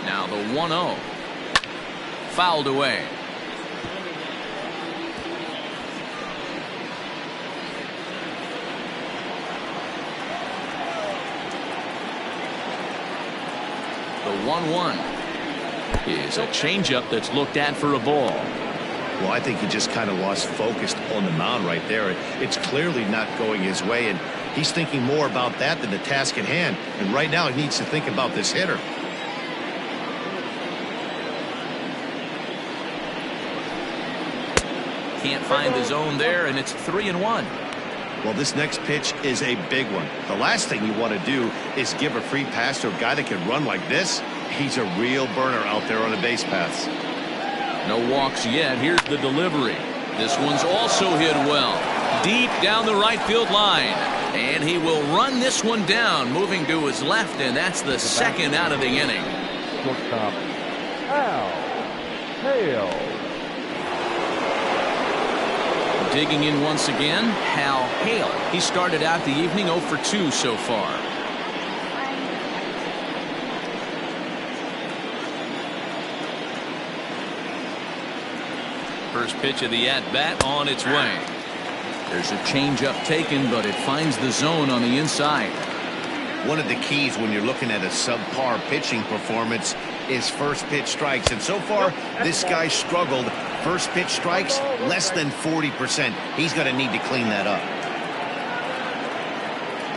Now the 1-0. Fouled away. The 1-1 is a changeup that's looked at for a ball. Well, I think he just kind of lost focus on the mound right there. It's clearly not going his way, and he's thinking more about that than the task at hand. And right now he needs to think about this hitter. Can't find the zone there, and it's 3-1. Well, this next pitch is a big one. The last thing you want to do is give a free pass to a guy that can run like this. He's a real burner out there on the base paths. No walks yet. Here's the delivery. This one's also hit well. Deep down the right field line. And he will run this one down, moving to his left, and that's the second out of the inning. Shortstop, Al Hale. Digging in once again, Hal Hale. He started out the evening 0 for 2 so far. First pitch of the at-bat on its way. There's a changeup taken, but it finds the zone on the inside. One of the keys when you're looking at a subpar pitching performance is first pitch strikes. And so far, this guy struggled. First pitch strikes, less than 40%. He's going to need to clean that up.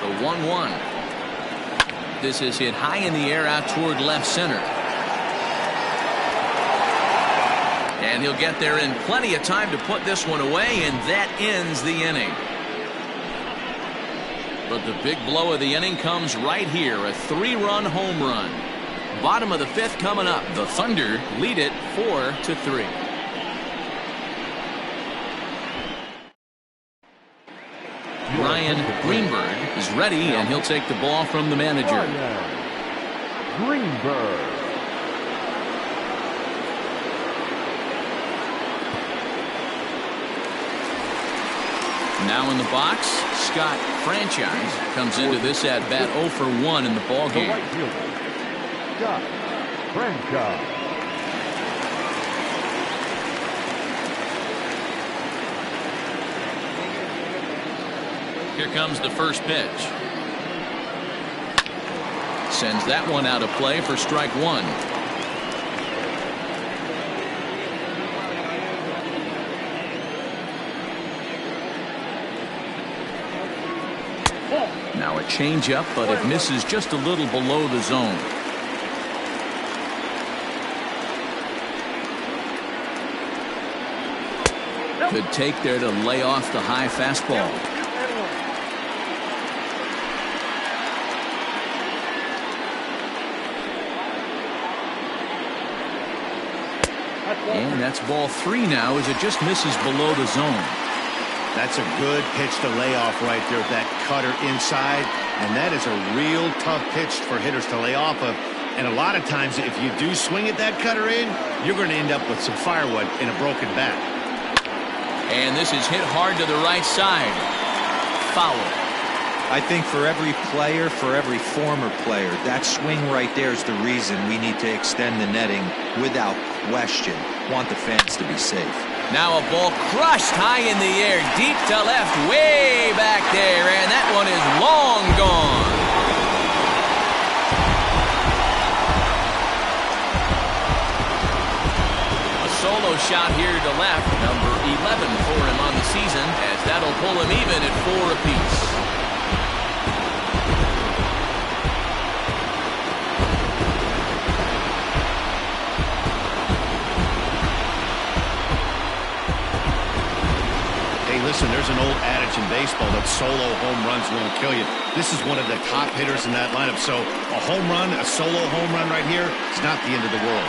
The 1-1. This is hit high in the air out toward left center. And he'll get there in plenty of time to put this one away, and that ends the inning. But the big blow of the inning comes right here, a 3-run home run. Bottom of the 5th coming up. The Thunder lead it 4-3. Ryan Greenberg is ready, and he'll take the ball from the manager. Greenberg. Now in the box, Scott Franchise comes into this at bat 0 for 1 in the ball game. Right fielder, Scott Franchise. Here comes the first pitch. Sends that one out of play for strike 1. Now a changeup, but it misses just a little below the zone. Good take there to lay off the high fastball. And that's ball 3 now, as it just misses below the zone. That's a good pitch to lay off right there with that cutter inside. And that is a real tough pitch for hitters to lay off of. And a lot of times, if you do swing at that cutter in, you're going to end up with some firewood in a broken bat. And this is hit hard to the right side. Foul. I think for every player, for every former player, that swing right there is the reason we need to extend the netting without question. Want the fans to be safe. Now a ball crushed high in the air, deep to left, way back there, and that one is long gone. A solo shot here to left, number 11 for him on the season, as that'll pull him even at 4 apiece. Listen, there's There's an old adage in baseball that solo home runs won't kill you. This is one of the top hitters in that lineup. So a home run, a solo home run right here, is not the end of the world.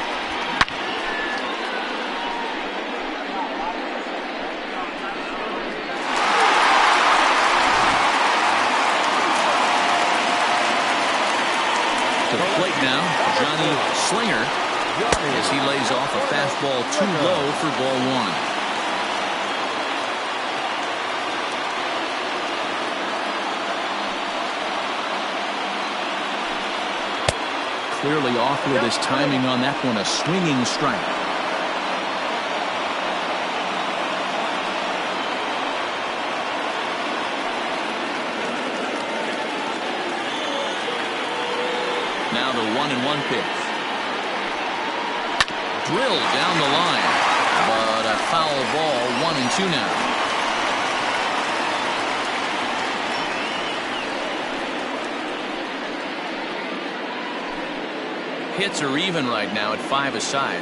To the plate now, Johnny Slinger, as he lays off a fastball too low for ball one. Clearly off with his timing on that one, a swinging strike. Now the 1-1 pitch. Drilled down the line, but a foul ball, 1-2 now. Hits are even right now at 5 aside.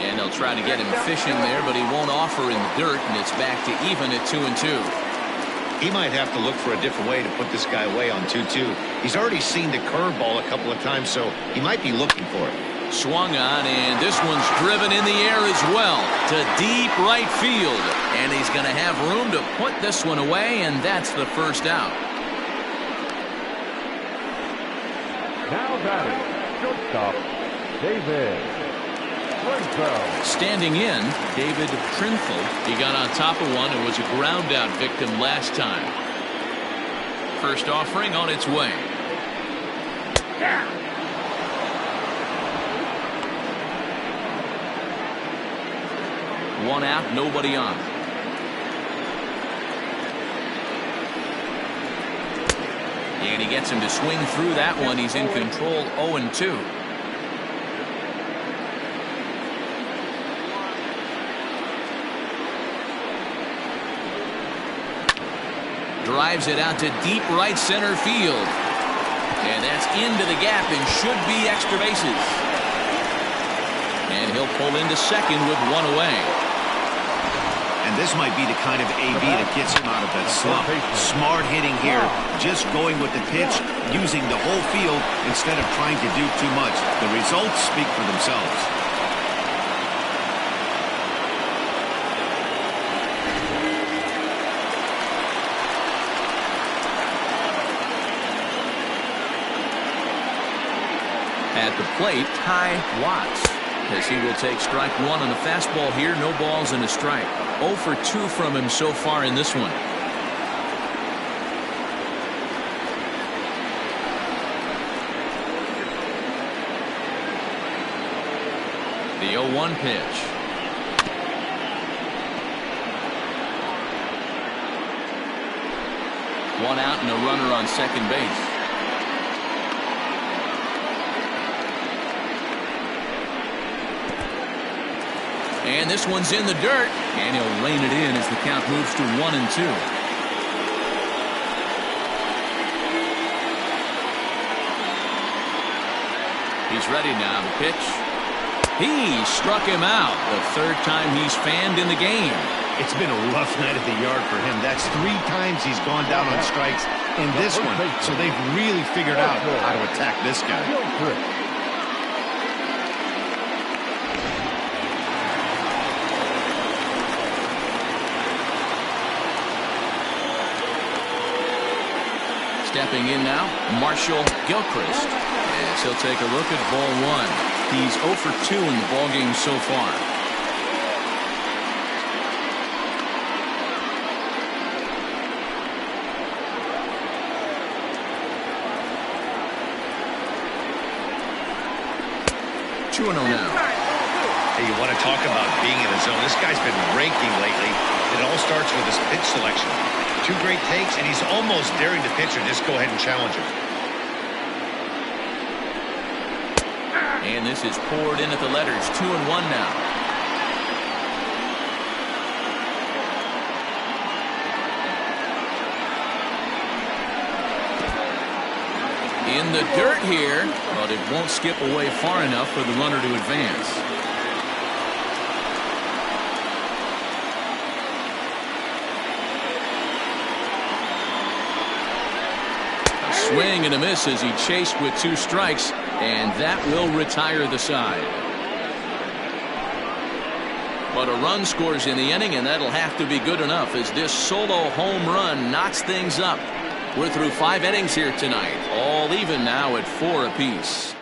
And they'll try to get him fishing there, but he won't offer in the dirt, and it's back to even at 2-2. He might have to look for a different way to put this guy away on 2-2. He's already seen the curveball a couple of times, so he might be looking for it. Swung on, and this one's driven in the air as well to deep right field. And he's going to have room to put this one away, and that's the first out. Now batting, shortstop, David Trinfeld. Standing in, David Trinfeld. He got on top of one and was a ground out victim last time. First offering on its way. One out, nobody on. And he gets him to swing through that one. He's in control, 0-2. Drives it out to deep right center field. And that's into the gap and should be extra bases. And he'll pull into second with one away. And this might be the kind of AB that gets him out of that slump. Smart hitting here, just going with the pitch, using the whole field instead of trying to do too much. The results speak for themselves. At the plate, Ty Watts, as he will take strike one on the fastball here. No balls and a strike. 0 for 2 from him so far in this one. The 0-1 pitch. One out and a runner on second base. And this one's in the dirt, and he'll rein it in as the count moves to 1-2. He's ready now. The pitch. He struck him out. The third time he's fanned in the game. It's been a rough night at the yard for him. That's 3 times he's gone down on strikes in this one. So they've really figured out how to attack this guy. Stepping in now, Marshall Gilchrist, as he'll take a look at ball one. He's 0 for 2 in the ballgame so far. Two and 0 now. Hey, you want to talk about being in the zone? This guy's been raking lately. It all starts with his pitch selection. 2 great takes, and he's almost daring the pitcher just go ahead and challenge him. And this is poured in at the letters. 2-1 now. In the dirt here, but it won't skip away far enough for the runner to advance. swing and a miss as he chased with 2 strikes, and that will retire the side. But a run scores in the inning, and that'll have to be good enough as this solo home run knocks things up. We're through 5 innings here tonight, all even now at 4 apiece.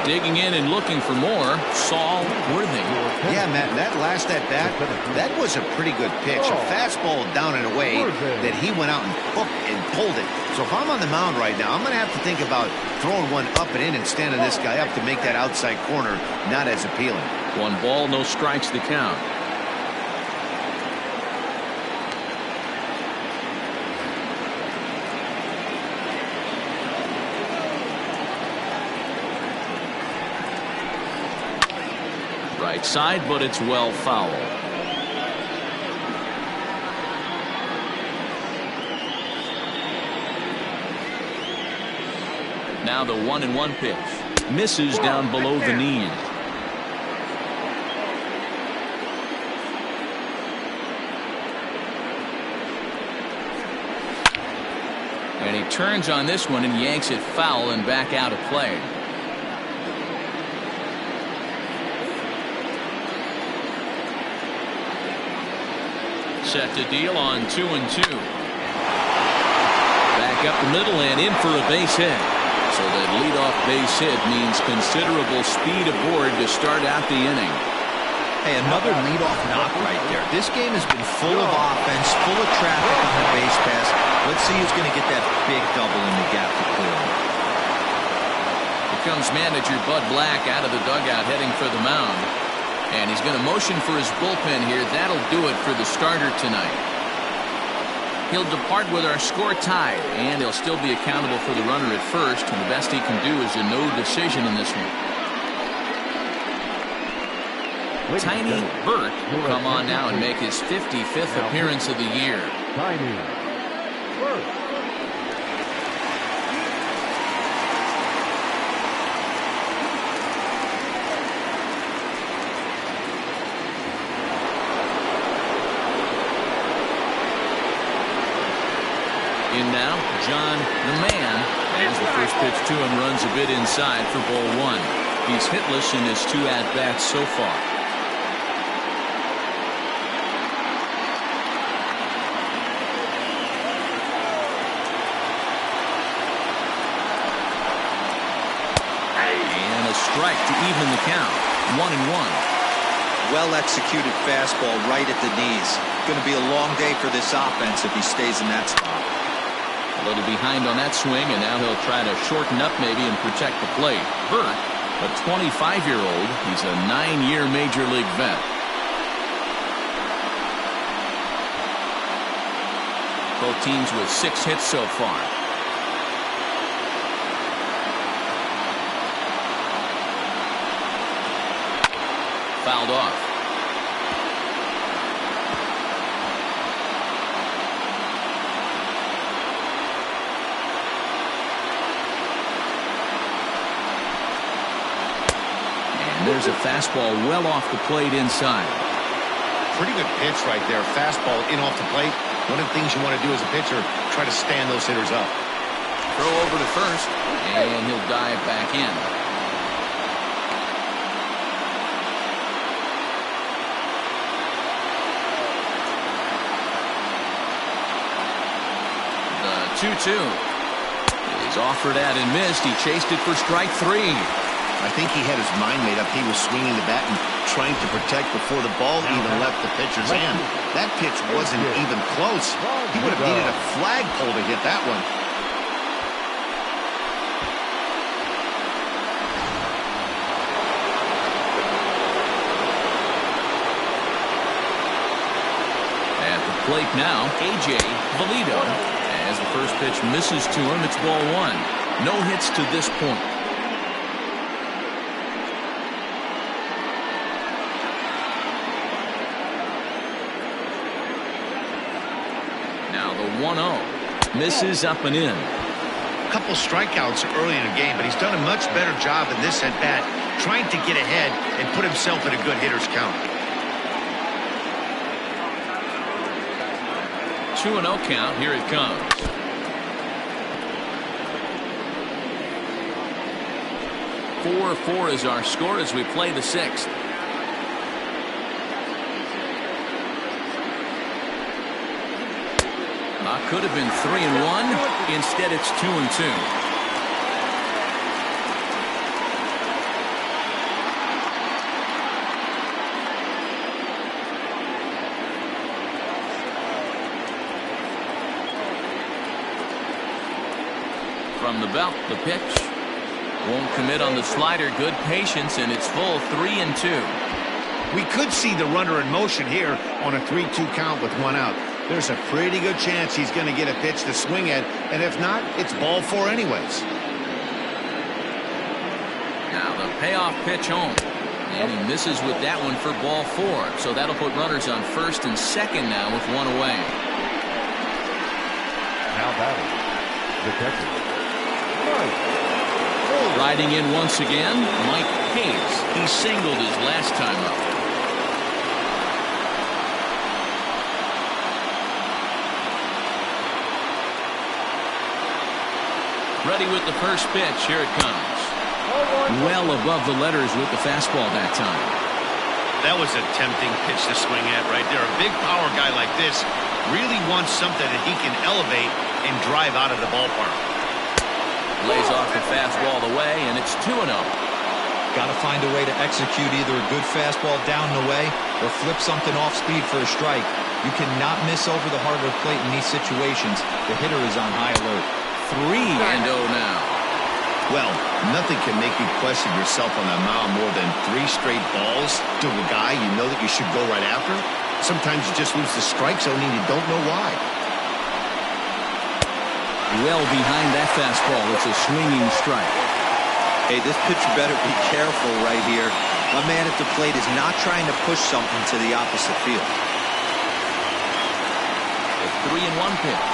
Digging in and looking for more, Saul Worthing. Yeah, Matt, that last at bat, that was a pretty good pitch. A fastball down and away that he went out and hooked and pulled it. So if I'm on the mound right now, I'm going to have to think about throwing one up and in and standing this guy up to make that outside corner not as appealing. 1 ball, no strikes the count. Right side, but it's well foul. Now the 1-1 pitch. Misses down below the knee. And he turns on this one and yanks it foul and back out of play. Set to deal on 2-2. Back up the middle and in for a base hit. So that leadoff base hit means considerable speed aboard to start out the inning. Hey, another leadoff knock right there. This game has been full of offense, full of traffic on the base pass. Let's see who's going to get that big double in the gap to clear. Here comes manager Bud Black out of the dugout heading for the mound. And he's going to motion for his bullpen here. That'll do it for the starter tonight. He'll depart with our score tied, and he'll still be accountable for the runner at first, and the best he can do is a no decision in this one. Tiny Burt will come on now and make his 55th appearance of the year. Tiny Burt. In now, John the Man, as the first pitch to him runs a bit inside for ball 1. He's hitless in his 2 at-bats so far. And a strike to even the count. 1-1. Well-executed fastball right at the knees. Going to be a long day for this offense if he stays in that spot. A little behind on that swing, and now he'll try to shorten up maybe and protect the plate. Burt, a 25-year-old. He's a 9-year major league vet. Both teams with 6 hits so far. Fouled off. There's a fastball well off the plate inside. Pretty good pitch right there. Fastball in off the plate. One of the things you want to do as a pitcher, try to stand those hitters up. Throw over to first, and he'll dive back in. The 2-2 is offered at and missed. He chased it for strike 3. I think he had his mind made up. He was swinging the bat and trying to protect before the ball even left the pitcher's hand. That pitch wasn't even close. He would have needed a flagpole to hit that one. At the plate now, A.J. Valido. As the first pitch misses to him, it's ball 1. No hits to this point. Now the 1-0. Misses up and in. A couple strikeouts early in the game, but he's done a much better job in this at-bat trying to get ahead and put himself in a good hitter's count. 2-0 count. Here it comes. Four is our score as we play the sixth. Could have been 3-1. Instead, it's 2-2. From the belt, the pitch. Won't commit on the slider. Good patience, and it's full 3-2. We could see the runner in motion here on a 3-2 count with one out. There's a pretty good chance he's going to get a pitch to swing at, and if not, it's ball four anyways. Now the payoff pitch home. And he misses with that one for ball four. So that'll put runners on first and second now with one away. Now batting, the catcher, Riding in once again, Mike Hayes. He singled his last time up. Ready with the first pitch. Here it comes. Well above the letters with the fastball that time. That was a tempting pitch to swing at right there. A big power guy like this really wants something that he can elevate and drive out of the ballpark. Lays off the fastball away, and it's 2-0. Got to find a way to execute either a good fastball down and away or flip something off speed for a strike. You cannot miss over the hardwood plate in these situations. The hitter is on high alert. 3-0 now. Well, nothing can make you question yourself on that mound more than 3 straight balls to a guy you know that you should go right after. Sometimes you just lose the strike zone and you don't know why. Well behind that fastball. It's a swinging strike. Hey, this pitcher better be careful right here. My man at the plate is not trying to push something to the opposite field. The 3-1 pitch.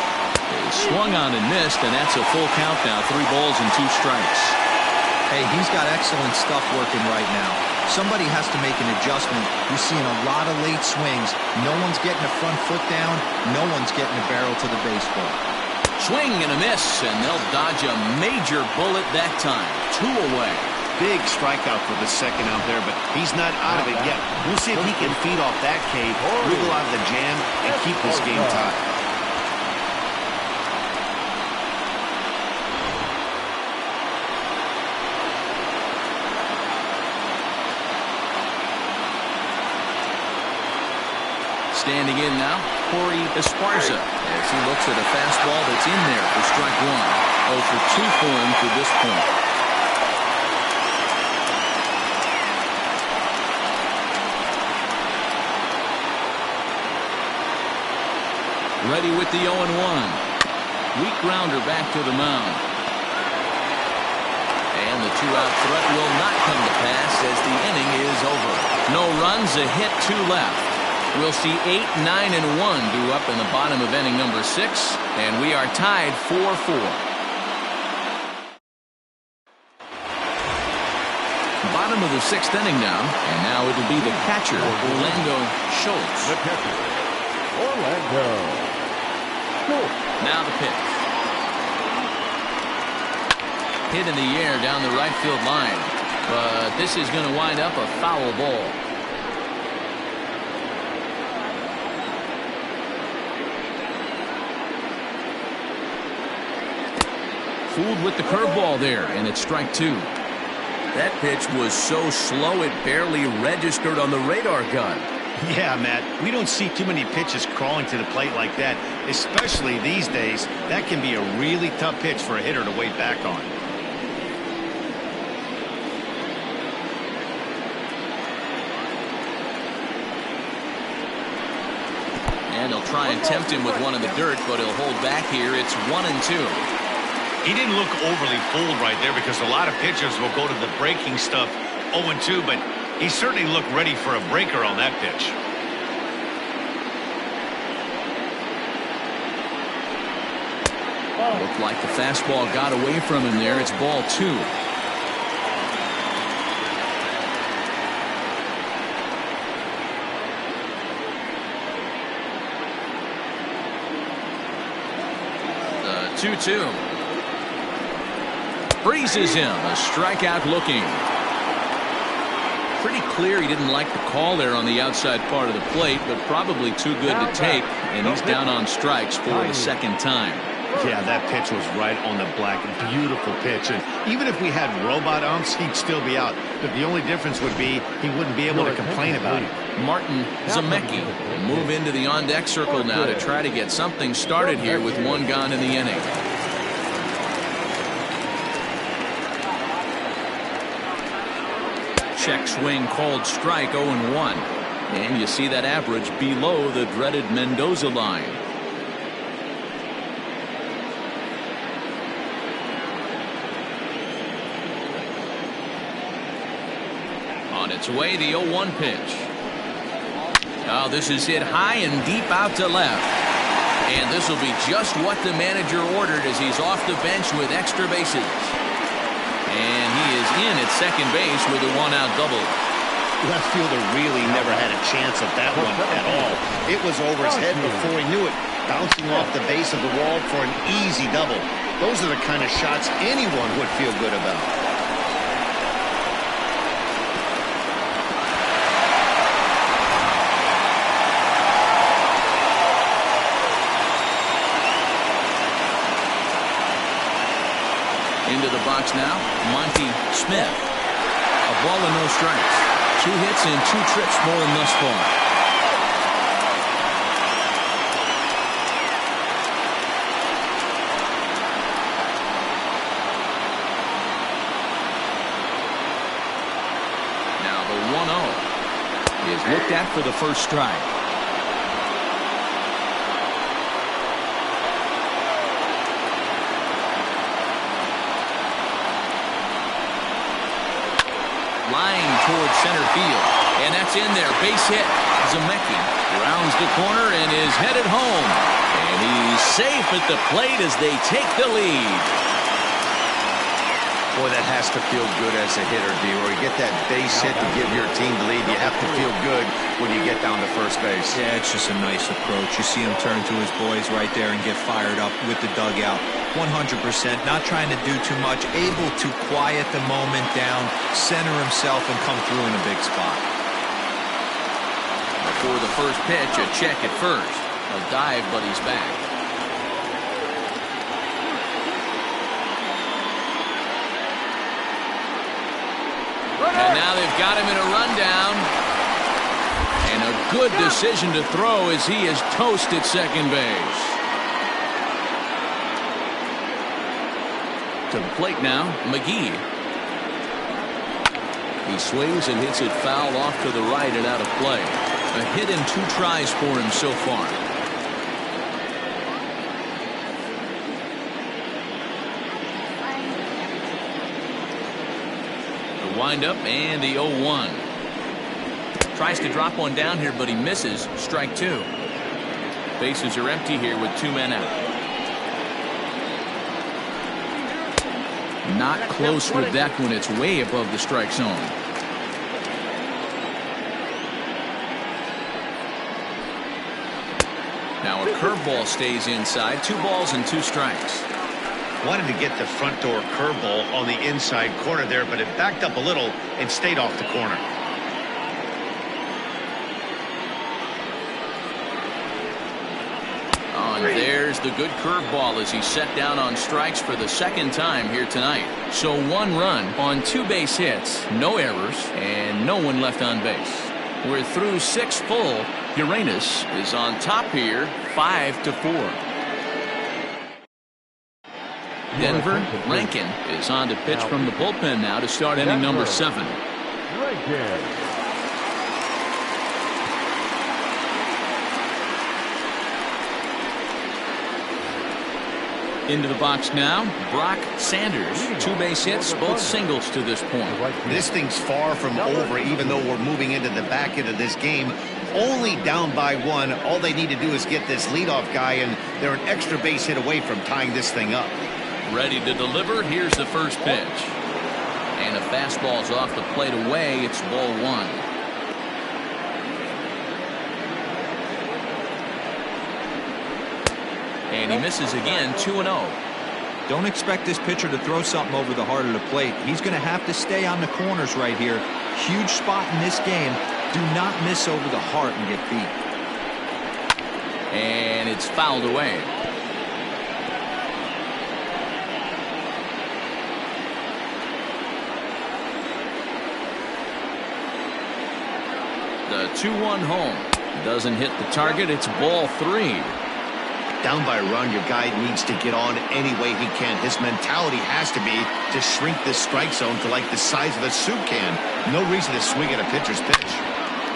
They swung on and missed, and that's a full count now. 3 balls and 2 strikes. Hey, he's got excellent stuff working right now. Somebody has to make an adjustment. You're seeing a lot of late swings. No one's getting a front foot down. No one's getting a barrel to the baseball. Swing and a miss, and they'll dodge a major bullet that time. 2 away. Big strikeout for the second out there, but he's not out of it yet. We'll see if he can feed off that K, wiggle out of the jam, and keep this game tied. Standing in now, Corey Esparza, as he looks at a fastball that's in there for strike 1. 0 for 2 for him to this point. Ready with the 0-1. Weak grounder back to the mound. And the 2-out threat will not come to pass as the inning is over. No runs, a hit, 2 left. We'll see 8, 9, and 1 due up in the bottom of inning number 6, and we are tied 4-4. Bottom of the 6th inning now, and now it'll be the catcher, Orlando Schultz. the catcher, Orlando Schultz. Now the pitch. Hit in the air down the right field line, but this is going to wind up a foul ball. Fooled with the curveball there, and it's strike 2. That pitch was so slow it barely registered on the radar gun. Yeah, Matt, we don't see too many pitches crawling to the plate like that, especially these days. That can be a really tough pitch for a hitter to wait back on. And he'll try and tempt him with one in the dirt, but he'll hold back here. It's 1-2. He didn't look overly fooled right there because a lot of pitchers will go to the breaking stuff 0-2, but he certainly looked ready for a breaker on that pitch. Looked like the fastball got away from him there. It's ball 2. 2-2. Freezes him. A strikeout looking. Pretty clear he didn't like the call there on the outside part of the plate, but probably too good to take, and he's down on strikes for the second time. Yeah, that pitch was right on the black. Beautiful pitch. And even if we had robot umps, he'd still be out. But the only difference would be he wouldn't be able to complain about it. Martin Zemecki will move into the on-deck circle now to try to get something started here with one gone in the inning. Check swing called strike, 0-1. And you see that average below the dreaded Mendoza line. On its way, the 0-1 pitch. Oh, this is hit high and deep out to left. And this will be just what the manager ordered as he's off the bench with extra bases. And he is in at second base with a one-out double. Left fielder really never had a chance at that one at all. It was over his head before he knew it, bouncing off the base of the wall for an easy double. Those are the kind of shots anyone would feel good about. Into the box now, Monty Smith. A ball and no strikes. 2 hits and 2 trips for him thus far. Now the 1-0 is looked at for the first strike. Line towards center field, and that's in there. Base hit. Zemecki rounds the corner and is headed home, and he's safe at the plate as they take the lead. Boy, that has to feel good as a hitter, D-Roy. You get that base hit to give your team the lead. You have to feel good when you get down to first base. Yeah, it's just a nice approach. You see him turn to his boys right there and get fired up with the dugout. 100%, not trying to do too much, able to quiet the moment down, center himself, and come through in a big spot. Before the first pitch, a check at first. A dive, but he's back. And now they've got him in a rundown. And a good decision to throw as he is toast at second base. To the plate now, McGee. He swings and hits it foul off to the right and out of play. A hit and 2 tries for him so far. The windup and the 0-1. Tries to drop one down here, but he misses. Strike 2. Bases are empty here with 2 men out. Not close with that one. It's way above the strike zone. Now a curveball stays inside. 2 balls and 2 strikes. Wanted to get the front door curveball on the inside corner there, but it backed up a little and stayed off the corner. And there's the good curveball as he's set down on strikes for the second time here tonight. So 1 run on 2 base hits, no errors, and no one left on base. We're through 6 full. Uranus is on top here, 5-4. Denver, Rankin is on to pitch from the bullpen now to start inning number 7. Into the box now, Brock Sanders. 2 base hits, both singles to this point. This thing's far from over, even though we're moving into the back end of this game. Only down by 1. All they need to do is get this leadoff guy, and they're an extra base hit away from tying this thing up. Ready to deliver. Here's the first pitch. And a fastball's off the plate away. It's ball 1. And he misses again, 2-0. Don't expect this pitcher to throw something over the heart of the plate. He's going to have to stay on the corners right here. Huge spot in this game. Do not miss over the heart and get beat. And it's fouled away. The 2-1 home. Doesn't hit the target. It's ball 3. Down by a run, your guy needs to get on any way he can. His mentality has to be to shrink this strike zone to like the size of a soup can. No reason to swing at a pitcher's pitch.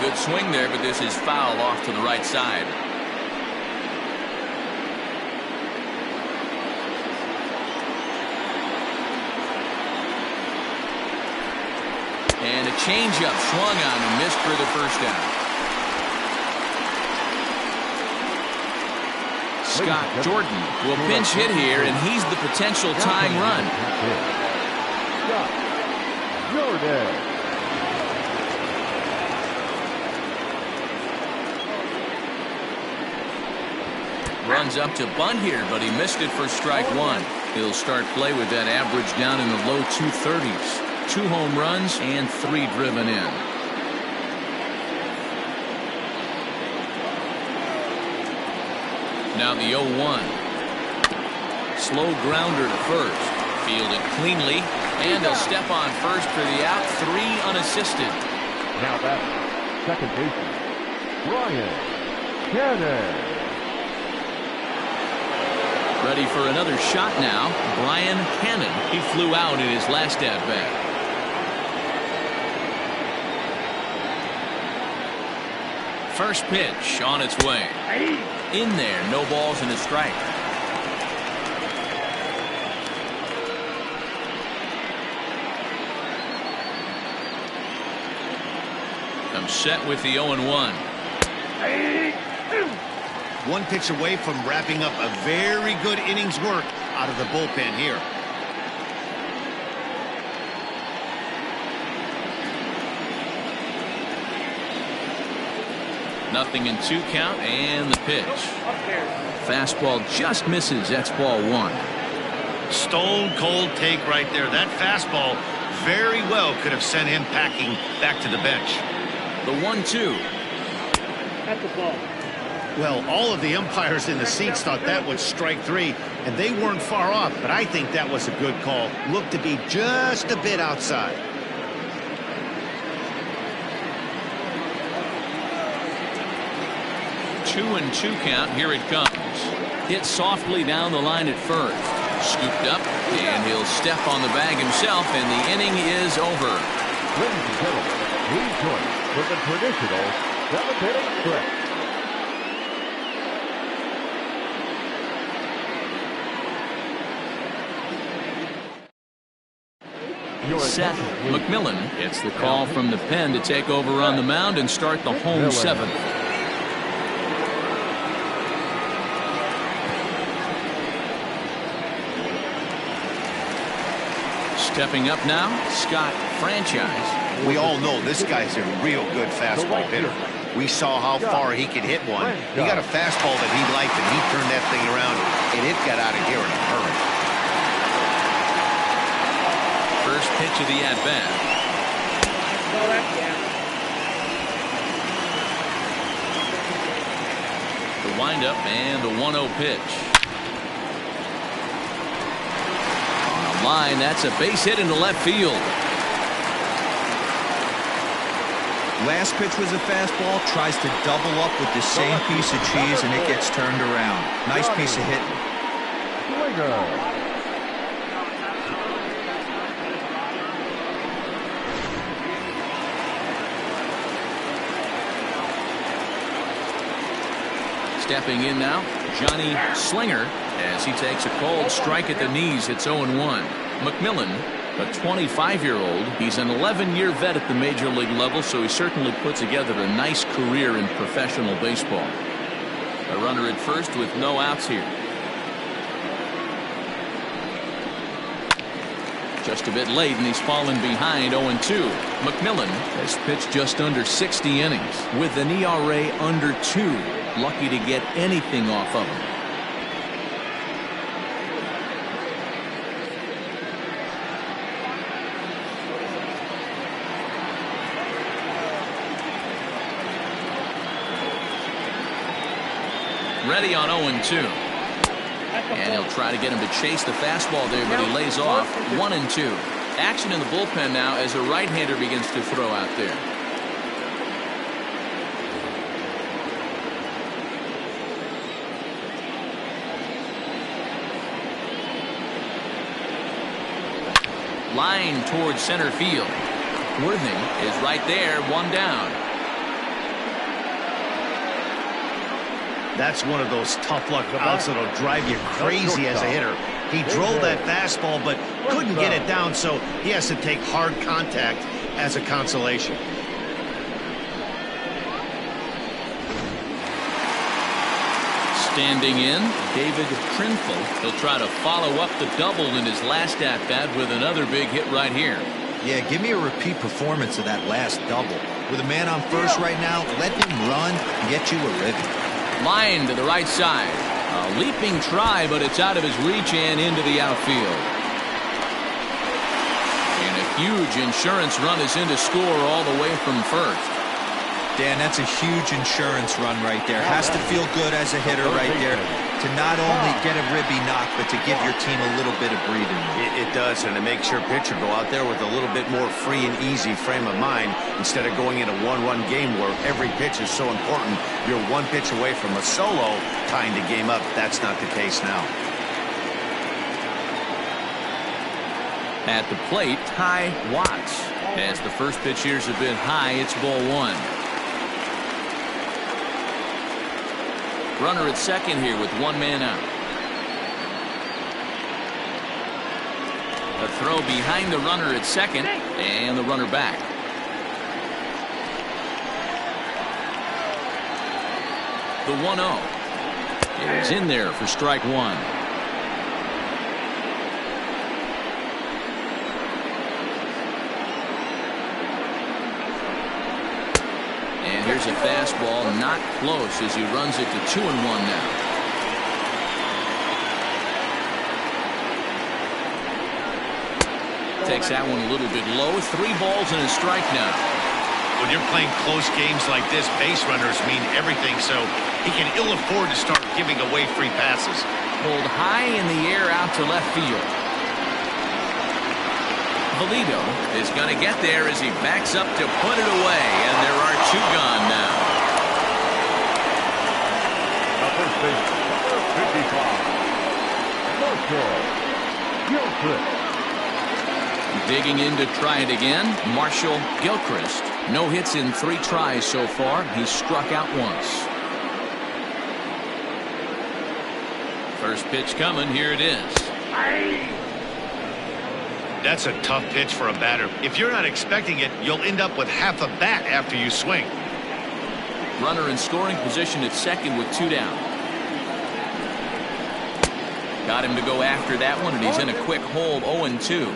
Good swing there, but this is foul off to the right side. And a changeup swung on and missed for the first down. Scott Jordan will pinch hit here, and he's the potential tying run. Scott Jordan. Runs up to bunt here, but he missed it for strike 1. He'll start play with that average down in the low 230s. 2 home runs and 3 driven in. Now the 0-1. Slow grounder to first. Fielded cleanly. And a step on first for the out. 3 unassisted. Now that's second baseman, Brian Cannon. Ready for another shot now. Brian Cannon. He flew out in his last at-bat. First pitch on its way. In there, no balls and a strike. I'm set with the 0-1. One pitch away from wrapping up a very good innings work out of the bullpen here. Nothing in 2 count, and the pitch. Fastball just misses. That's ball 1. Stone cold take right there. That fastball very well could have sent him packing back to the bench. The 1-2. That's the ball. Well, all of the umpires in the seats thought that was strike 3, and they weren't far off, but I think that was a good call. Looked to be just a bit outside. Two and 2 count. Here it comes. Hit softly down the line at first. Scooped up, and he'll step on the bag himself, and the inning is over. Ladies and gentlemen, please join us for the traditional 7th inning stretch. Seth McMillan gets the call from the pen to take over on the mound and start the home 7th. Stepping up now, Scott Franchise. We all know this guy's a real good fastball hitter. We saw how far he could hit one. He got a fastball that he liked, and he turned that thing around, and it got out of here in a hurry. First pitch of the at-bat. The windup and the 1-0 pitch. On the line, that's a base hit into left field. Last pitch was a fastball. Tries to double up with the same piece of cheese, and it gets turned around. Nice piece of hitting. Stepping in now, Johnny Slinger, as he takes a cold strike at the knees. It's 0-1. McMillan, a 25-year-old. He's an 11-year vet at the major league level, so he certainly put together a nice career in professional baseball. A runner at first with no outs here. Just a bit late, and he's fallen behind 0-2. McMillan has pitched just under 60 innings with an ERA under 2. Lucky to get anything off of him. ready on 0-2. And he'll try to get him to chase the fastball there, but he lays off 1-2. Action in the bullpen now as a right-hander begins to throw out there. Line towards center field. Worthing is right there, one down. That's one of those tough luck outs that'll drive you crazy as a hitter. He drove that fastball but couldn't get it down, so he has to take hard contact as a consolation. Standing in, David Trinfel. He'll try to follow up the double in his last at-bat with another big hit right here. Yeah, give me a repeat performance of that last double. With a man on first right now, let him run and get you a ribby. Line to the right side. A leaping try, but it's out of his reach and into the outfield. And a huge insurance run is in to score all the way from first. Dan, that's a huge insurance run right there. Has to feel good as a hitter right there to not only get a ribby knock, but to give your team a little bit of breathing room. It does, and it makes your pitcher go out there with a little bit more free and easy frame of mind instead of going in a one-run game where every pitch is so important. You're one pitch away from a solo tying the game up. That's not the case now. At the plate, Ty Watts. As the first pitch here's a bit high, it's ball one. Runner at second here with one man out. A throw behind the runner at second, and the runner back. The 1-0. It is in there for strike one. Here's a fastball, not close as he runs it to 2-1 now. Takes that one a little bit low. 3 balls and a strike now. When you're playing close games like this, base runners mean everything, so he can ill afford to start giving away free passes. Pulled high in the air out to left field. Valido is going to get there as he backs up to put it away, and there are 2 gone now. First base, number 55. Gilchrist. Digging in to try it again, Marshall Gilchrist. No hits in 3 tries so far. He's struck out once. First pitch coming. Here it is. That's a tough pitch for a batter. If you're not expecting it, you'll end up with half a bat after you swing. Runner in scoring position at second with 2 down. Got him to go after that one, and he's in a quick hold. 0-2.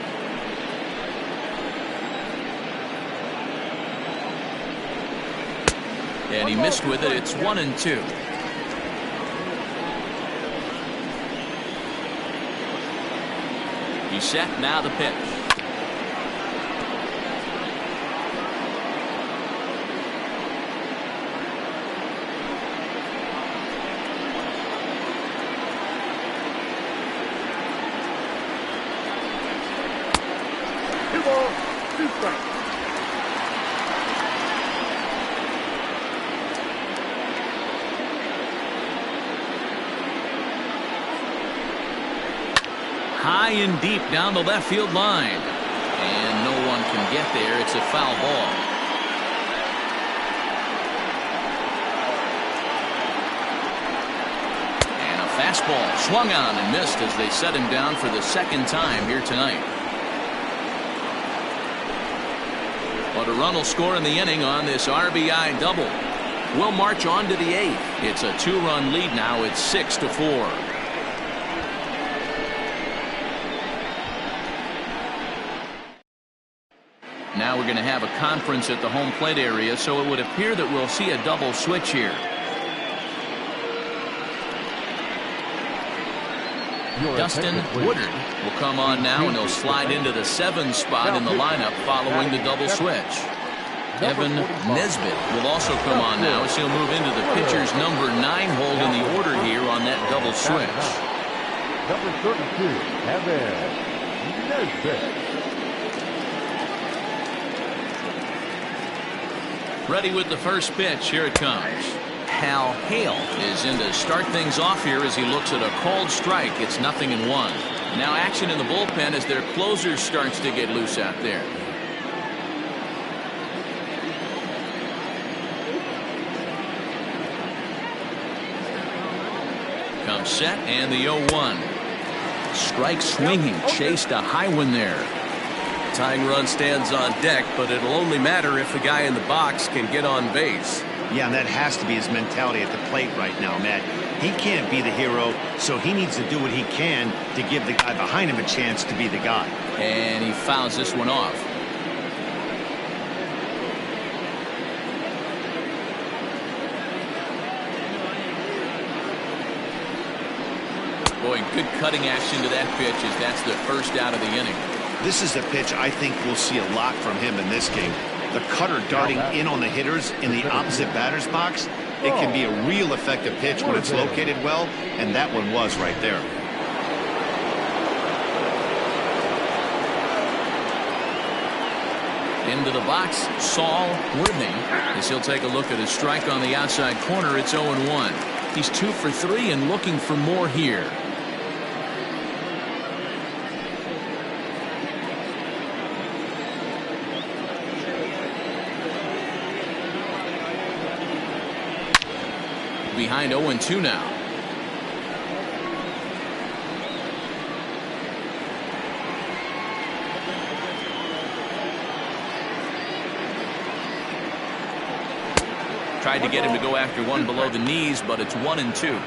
And he missed with it. It's 1-2. He's set. Now the pitch. High and deep down the left field line. And no one can get there. It's a foul ball. And a fastball swung on and missed as they set him down for the second time here tonight. But a run will score in the inning on this RBI double. We'll march on to the 8th. It's a 2-run lead now. It's 6-4. Now we're going to have a conference at the home plate area, so it would appear that we'll see a double switch here. Dustin Woodard will come on now, and he'll slide into the 7 spot in the lineup following the double switch. Evan Nesbitt will also come on now as he'll move into the pitcher's number 9 hole in the order here on that double switch. Number 32, Evan Nesbitt. Ready with the first pitch. Here it comes. Hal Hale is in to start things off here as he looks at a called strike. It's 0-1. Now action in the bullpen as their closer starts to get loose out there. Comes set and the 0-1. Strike swinging, chased a high one there. Tying run stands on deck, but it'll only matter if the guy in the box can get on base. Yeah, and that has to be his mentality at the plate right now, Matt. He can't be the hero, so he needs to do what he can to give the guy behind him a chance to be the guy. And he fouls this one off. Boy, good cutting action to that pitch as that's the first out of the inning. This is a pitch I think we'll see a lot from him in this game. The cutter darting in on the hitters in the opposite batter's box. It can be a real effective pitch when it's located well, and that one was right there. Into the box, Saul Whitney, as he'll take a look at his strike on the outside corner. It's 0-1. He's 2 for 3 and looking for more here. Behind 0-2 now. Tried to get him to go after one below the knees, but it's 1-2.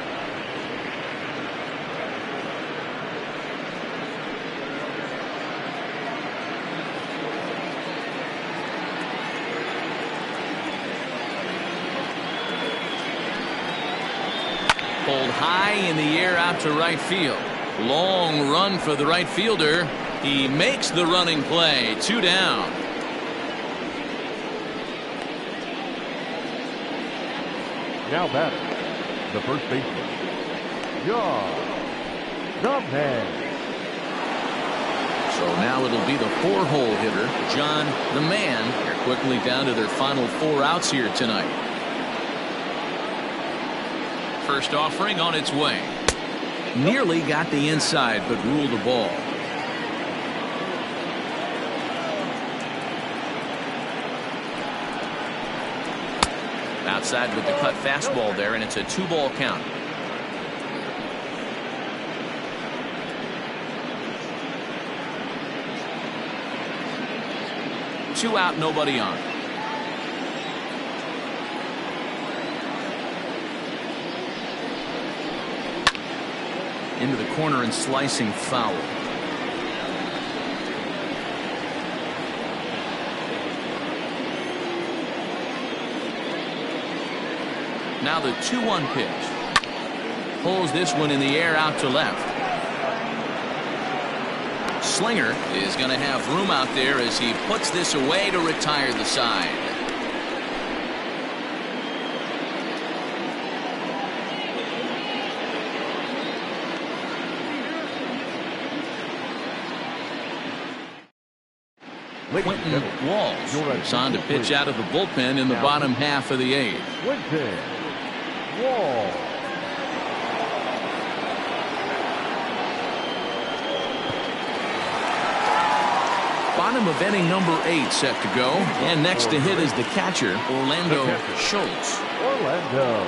Pulled high in the air out to right field. Long run for the right fielder. He makes the running play. 2 down. Now batter, the first baseman, John the Man. So now it'll be the 4-hole hitter, John the Man. They're quickly down to their final 4 outs here tonight. First offering on its way. Nearly got the inside, but ruled the ball. Outside with the cut fastball there, and it's a 2-ball count. Two out, nobody on. Into the corner and slicing foul. Now the 2-1 pitch. Pulls this one in the air out to left. Slinger is going to have room out there as he puts this away to retire the side. Quentin Walls is on to pitch out of the bullpen in the bottom half of the 8th. Quentin Walls. Bottom of inning number 8 set to go, and next to hit is the catcher, Orlando Schultz. Orlando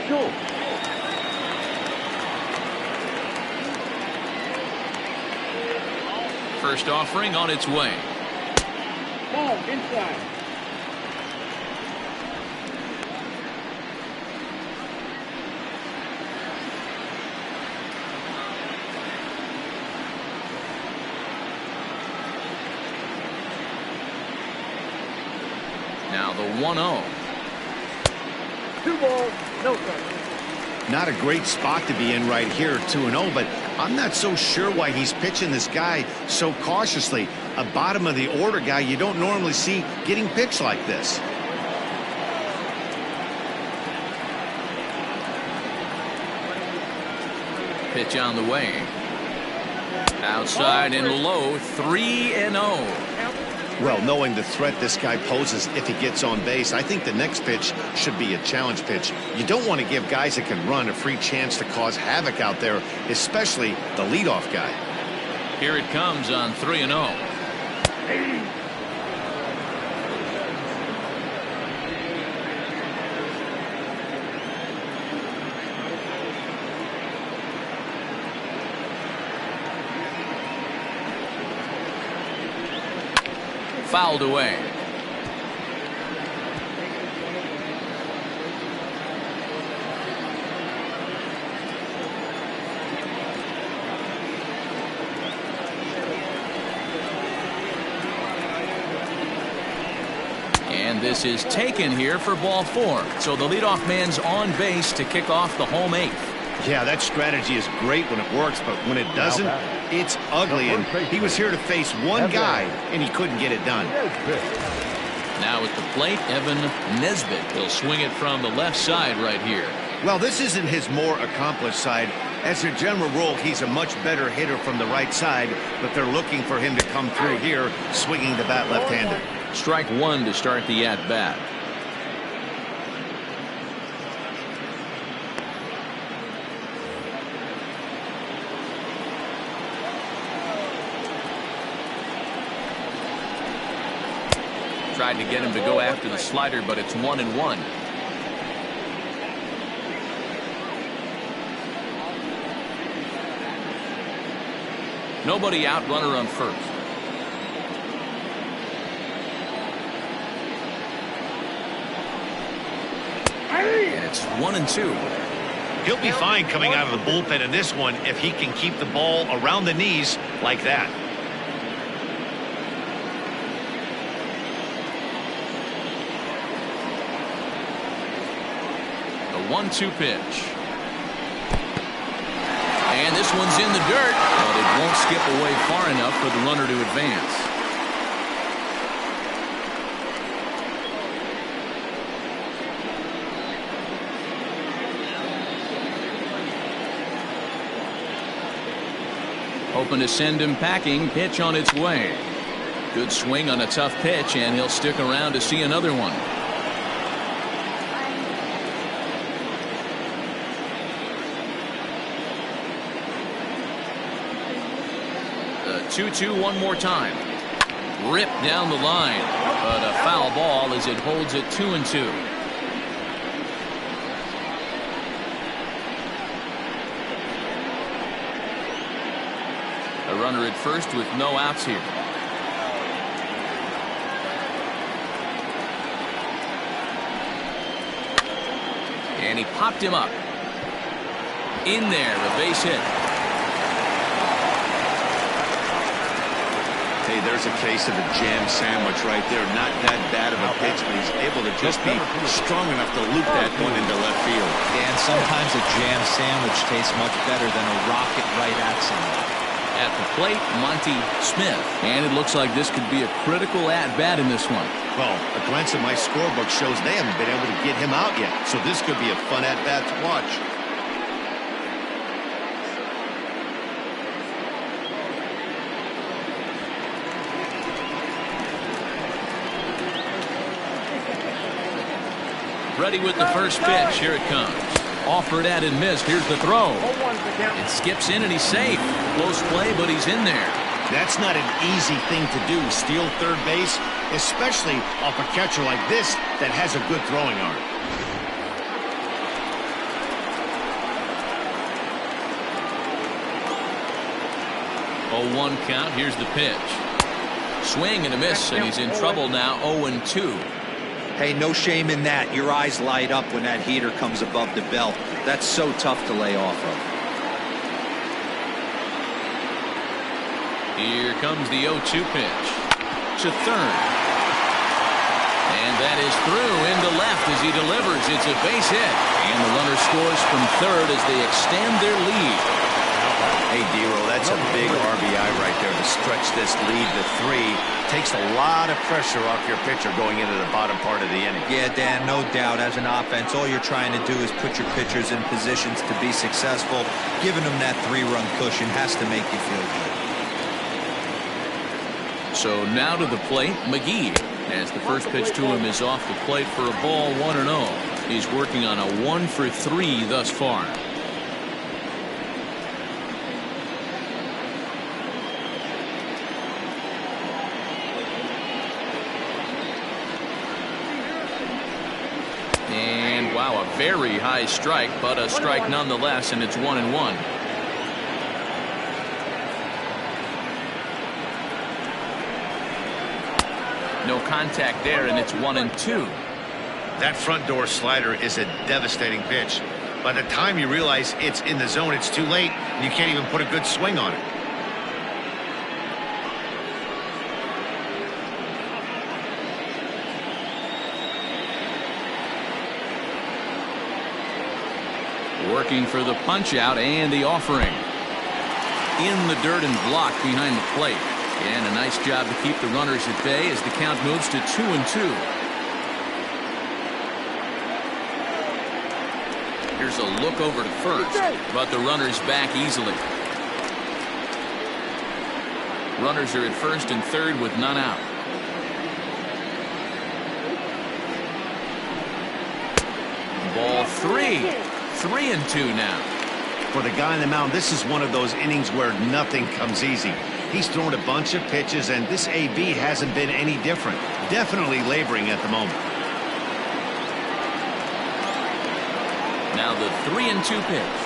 Schultz. First offering on its way. Ball inside. Now the 1-0. 2 balls, no strikes. Not a great spot to be in right here, 2-0, but I'm not so sure why he's pitching this guy so cautiously. A bottom of the order guy you don't normally see getting pitched like this. Pitch on the way. Outside and low, 3-0. Well, knowing the threat this guy poses if he gets on base, I think the next pitch should be a challenge pitch. You don't want to give guys that can run a free chance to cause havoc out there, especially the leadoff guy. Here it comes on 3-0. Fouled away. And this is taken here for ball 4. So the leadoff man's on base to kick off the home 8th. Yeah, that strategy is great when it works, but when it doesn't, it's ugly. And he was here to face one guy, and he couldn't get it done. Now at the plate, Evan Nesbitt. He'll swing it from the left side right here. Well, this isn't his more accomplished side. As a general rule, he's a much better hitter from the right side, but they're looking for him to come through here, swinging the bat left-handed. Strike 1 to start the at-bat. Tried to get him to go after the slider, but it's 1-1. Nobody out, runner on first. And it's 1-2. He'll be fine coming out of the bullpen in this one if he can keep the ball around the knees like that. The 1-2 pitch. And this one's in the dirt, but it won't skip away far enough for the runner to advance. Hoping to send him packing. Pitch on its way. Good swing on a tough pitch, and he'll stick around to see another one. The 2-2 one more time. Ripped down the line, but a foul ball as it holds it 2-2. A runner at first with no outs here. And he popped him up. In there, a base hit. Hey, there's a case of a jam sandwich right there. Not that bad of a pitch, but he's able to just be strong enough to loop that one into left field. And sometimes a jam sandwich tastes much better than a rocket right at someone. At the plate, Monty Smith. And it looks like this could be a critical at-bat in this one. Well, a glance at my scorebook shows they haven't been able to get him out yet, so this could be a fun at-bat to watch. Ready with the first pitch. Here it comes. Offered at and missed. Here's the throw. It skips in and he's safe. Close play, but he's in there. That's not an easy thing to do, steal third base, especially off a catcher like this that has a good throwing arm. 0-1 count. Here's the pitch. Swing and a miss, and he's in trouble now. 0-2. Hey, no shame in that. Your eyes light up when that heater comes above the belt. That's so tough to lay off of. Here comes the 0-2 pitch to third. And that is through into left as he delivers. It's a base hit. And the runner scores from third as they extend their lead. Hey, Dero, that's a big RBI right there to stretch this lead to 3. Takes a lot of pressure off your pitcher going into the bottom part of the inning. Yeah, Dan, no doubt. As an offense, all you're trying to do is put your pitchers in positions to be successful. Giving them that 3-run cushion has to make you feel good. So now to the plate, McGee. As the first pitch to him is off the plate for a ball, 1-0. He's working on a 1-for-3 thus far. And wow, a very high strike, but a strike nonetheless, and it's 1-1. No contact there, and it's 1-2. That front door slider is a devastating pitch. By the time you realize it's in the zone, it's too late, and you can't even put a good swing on it. Working for the punch out and the offering. In the dirt and blocked behind the plate. And a nice job to keep the runners at bay as the count moves to 2-2. Here's a look over to first, but the runner's back easily. Runners are at first and third with none out. Ball 3. 3-2 now. For the guy on the mound, this is one of those innings where nothing comes easy. He's thrown a bunch of pitches, and this AB hasn't been any different. Definitely laboring at the moment. Now the 3-2 pitch.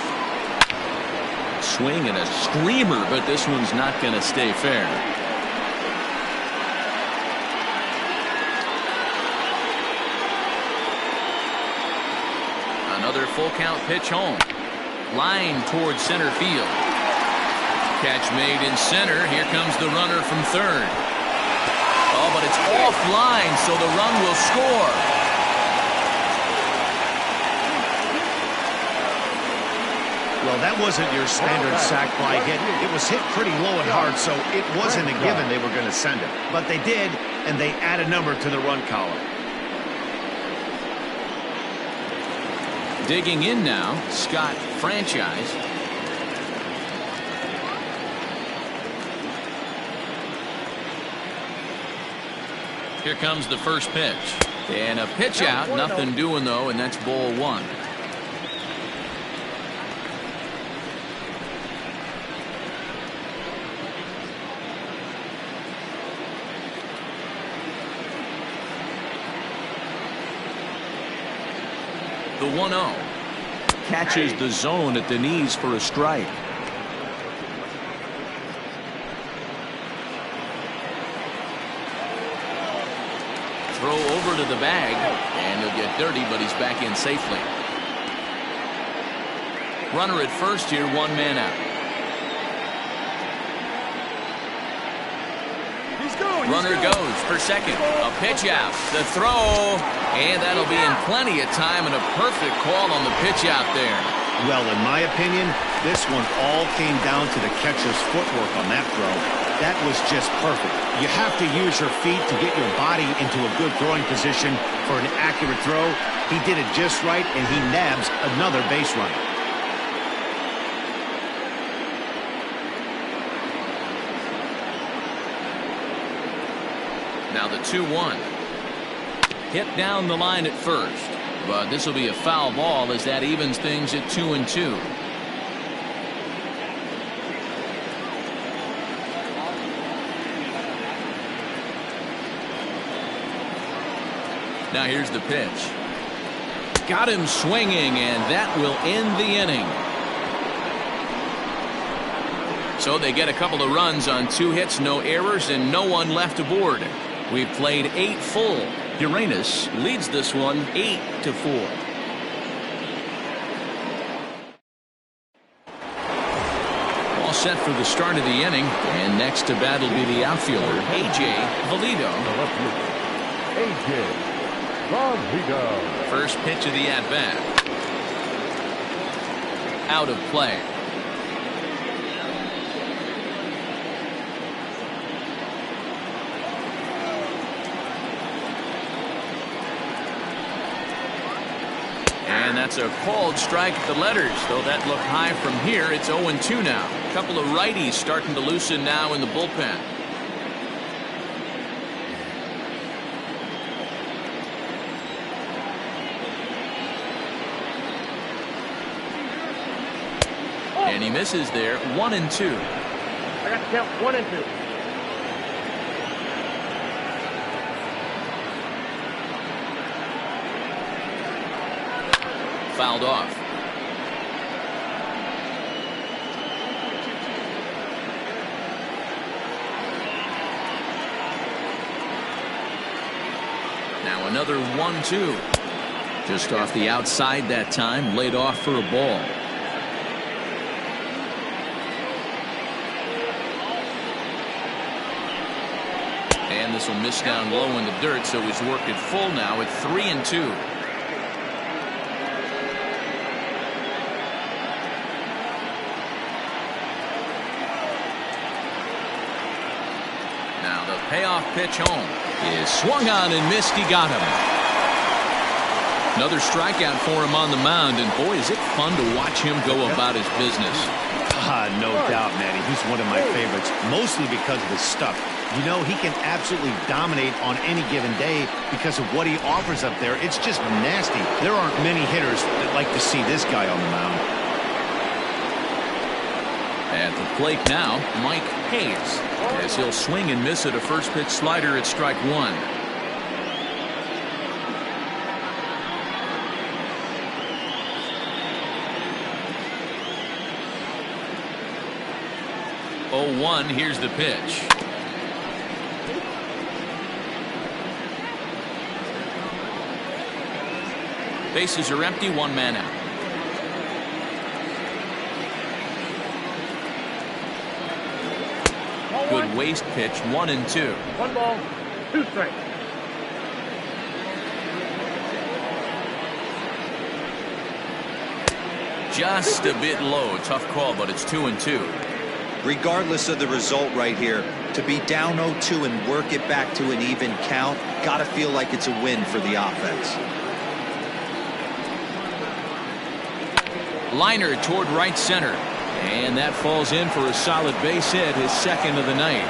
Swing and a screamer, but this one's not going to stay fair. Another full count pitch home. Line towards center field. Catch made in center. Here comes the runner from third. Oh, but it's offline, so the run will score. Well, that wasn't your standard sac fly hit. It was hit pretty low and hard, so it wasn't a given they were going to send it. But they did, and they add a number to the run column. Digging in now, Scott Franchise. Here comes the first pitch. And a pitch out, nothing doing though, and that's ball 1. The 1-0 catches the zone at the knees for a strike. Throw over to the bag, and he'll get dirty, but he's back in safely. Runner at first here, 1 man out. Runner goes for second. A pitch out. The throw. And that'll be in plenty of time, and a perfect call on the pitch out there. Well, in my opinion, this one all came down to the catcher's footwork on that throw. That was just perfect. You have to use your feet to get your body into a good throwing position for an accurate throw. He did it just right, and he nabs another base runner. Now the 2-1. Hit down the line at first, but this will be a foul ball as that evens things at 2-2. Now here's the pitch. Got him swinging, and that will end the inning. So they get a couple of runs on 2 hits, no errors, and no one left aboard. We've played 8 full. Uranus leads this one 8-4. All set for the start of the inning, and next to bat will be the outfielder, A.J. Valido. A.J. from he goes. First pitch of the at-bat. Out of play. And that's a called strike at the letters, though that looked high from here. It's 0-2 now. A couple of righties starting to loosen now in the bullpen. And he misses there. 1-2. I got to count 1 and 2. Fouled off. Now another 1-2. Just off the outside that time, laid off for a ball. And this will miss down low in the dirt, so he's worked it full now at 3-2. Payoff pitch home is swung on and missed. He got him. Another strikeout for him on the mound, and boy, is it fun to watch him go about his business. No doubt, Matty. He's one of my favorites, mostly because of his stuff. You know, he can absolutely dominate on any given day because of what he offers up there. It's just nasty. There aren't many hitters that like to see this guy on the mound. At the plate now, Mike Hayes, as he'll swing and miss at a first pitch slider at strike 1. Oh, 1. Here's the pitch. Bases are empty, 1 man out. Good waste pitch, 1-2. 1 ball, 2 strikes. Just a bit low. Tough call, but it's 2-2. Regardless of the result right here, to be down 0-2 and work it back to an even count, gotta feel like it's a win for the offense. Liner toward right center. And that falls in for a solid base hit, his second of the night.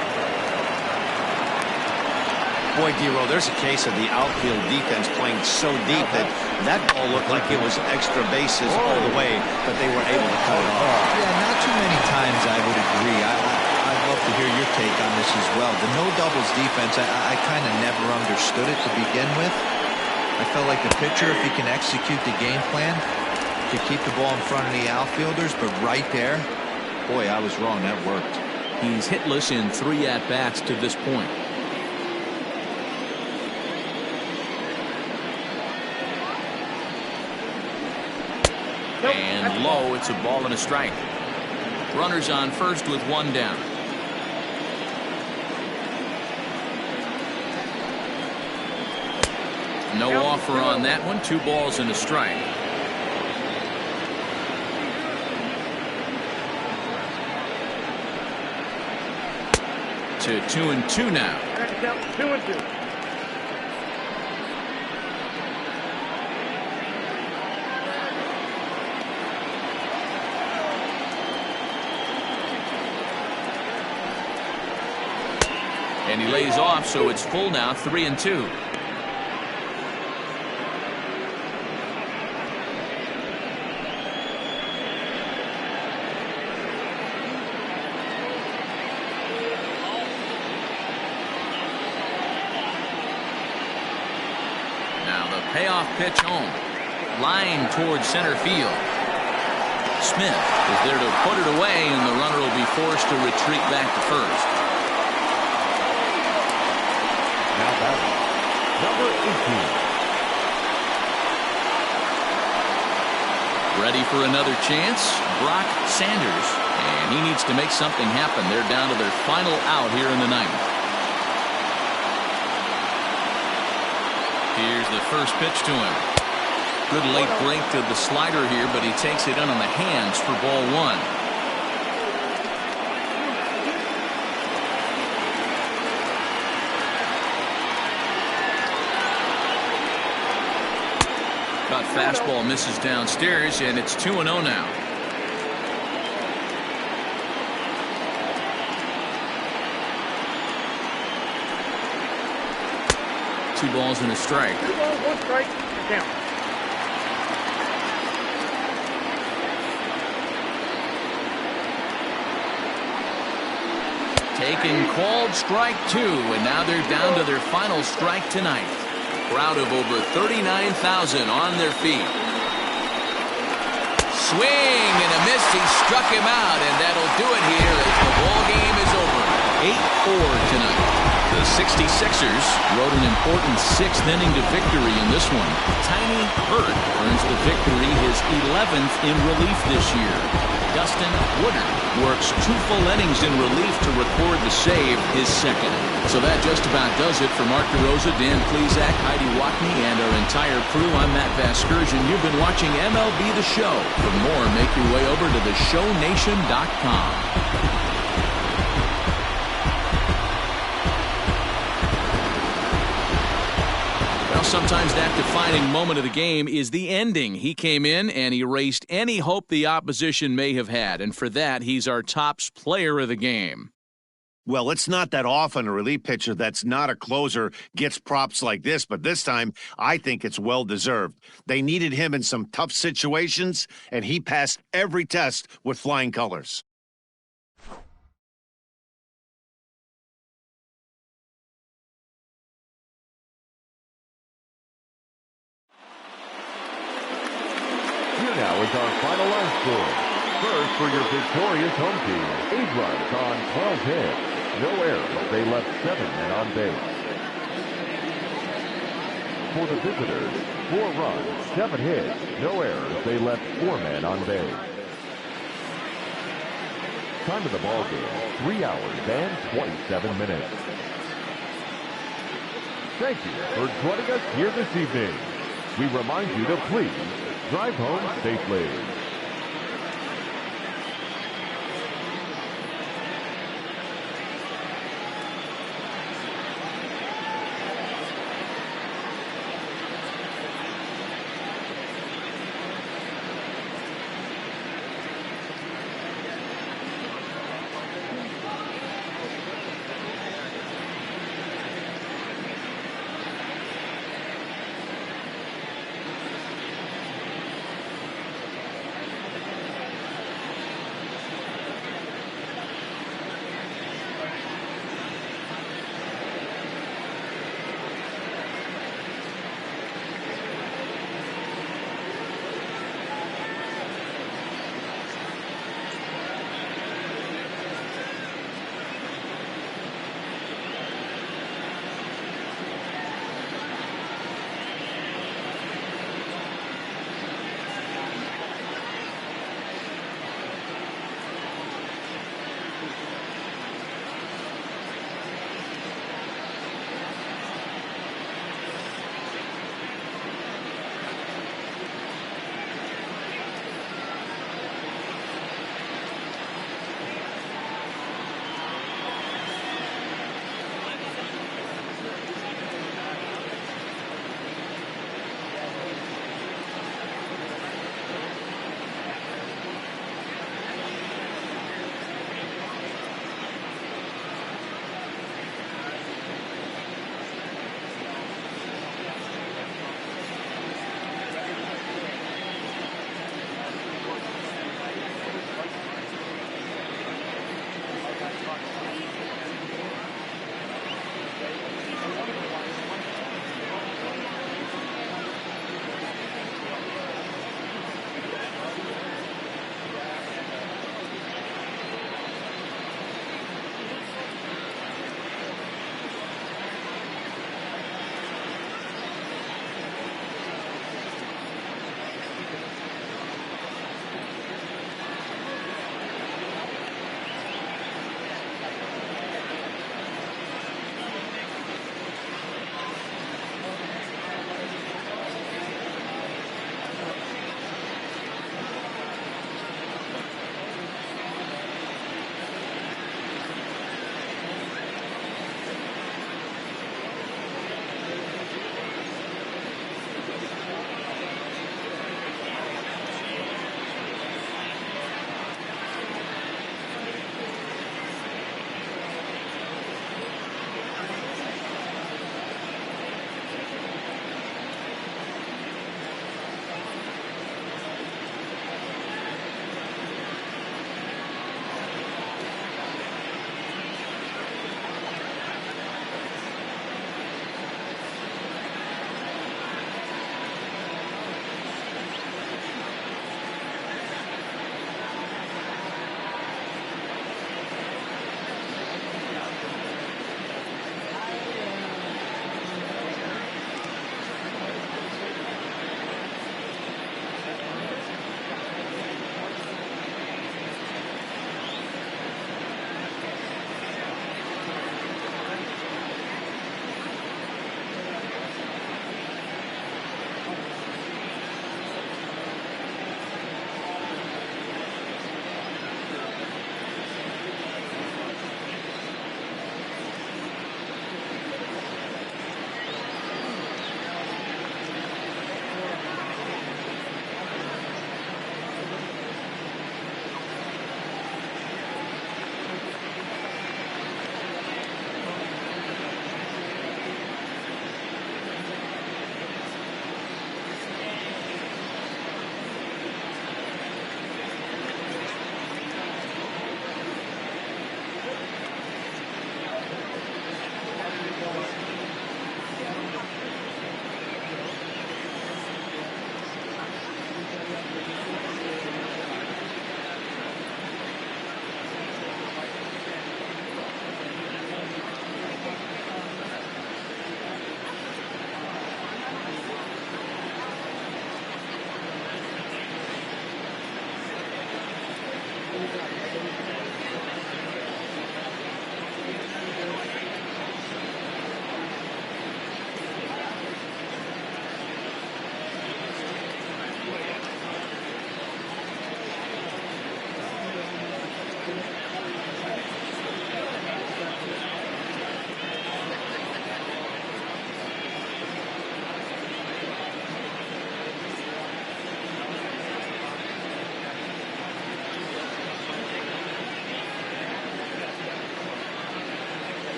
Boy, D-Row, there's a case of the outfield defense playing so deep that ball looked like it was extra bases all the way, but they were able to cut it off. Yeah, not too many times I would agree. I'd love to hear your take on this as well. The no-doubles defense, I kind of never understood it to begin with. I felt like the pitcher, if he can execute the game plan, could keep the ball in front of the outfielders, but right there, boy, I was wrong. That worked. He's hitless in 3 at-bats to this point. And low, it's a ball and a strike. Runners on first with 1 down. No offer on that one. 2 balls and a strike. To 2-2 now. I got to count 2 and 2. And he lays off, so it's full now, 3-2. Now the payoff pitch home. Line towards center field. Smith is there to put it away, and the runner will be forced to retreat back to first. Now batting, number 18. Ready for another chance, Brock Sanders, and he needs to make something happen. They're down to their final out here in the ninth. Here's the first pitch to him. Good late break to the slider here, but he takes it in on the hands for ball one. That fastball misses downstairs, and it's 2-0 now. Two balls and a strike. 2 balls, 1 strike, count. Taken, called strike 2, and now they're down to their final strike tonight. Crowd of over 39,000 on their feet. Swing and a miss. He struck him out, and that'll do it here as the ball game is over. 8-4 tonight. The 66ers rode an important 6th-inning to victory in this one. Tiny Hurt earns the victory, his 11th in relief this year. Dustin Woodard works 2 full innings in relief to record the save, his 2nd. So that just about does it for Mark DeRosa, Dan Plesac, Heidi Watney, and our entire crew. I'm Matt Vasgersian. You've been watching MLB The Show. For more, make your way over to theshownation.com. Sometimes that defining moment of the game is the ending. He came in and erased any hope the opposition may have had, and for that, he's our top player of the game. Well, it's not that often a relief pitcher that's not a closer gets props like this, but this time I think it's well-deserved. They needed him in some tough situations, and he passed every test with flying colors. Now is our final line score. First, for your victorious home team, 8 runs on 12 hits. No errors. They left 7 men on base. For the visitors, 4 runs, 7 hits. No errors. They left 4 men on base. Time of the ball game, 3 hours and 27 minutes. Thank you for joining us here this evening. We remind you to please drive home safely.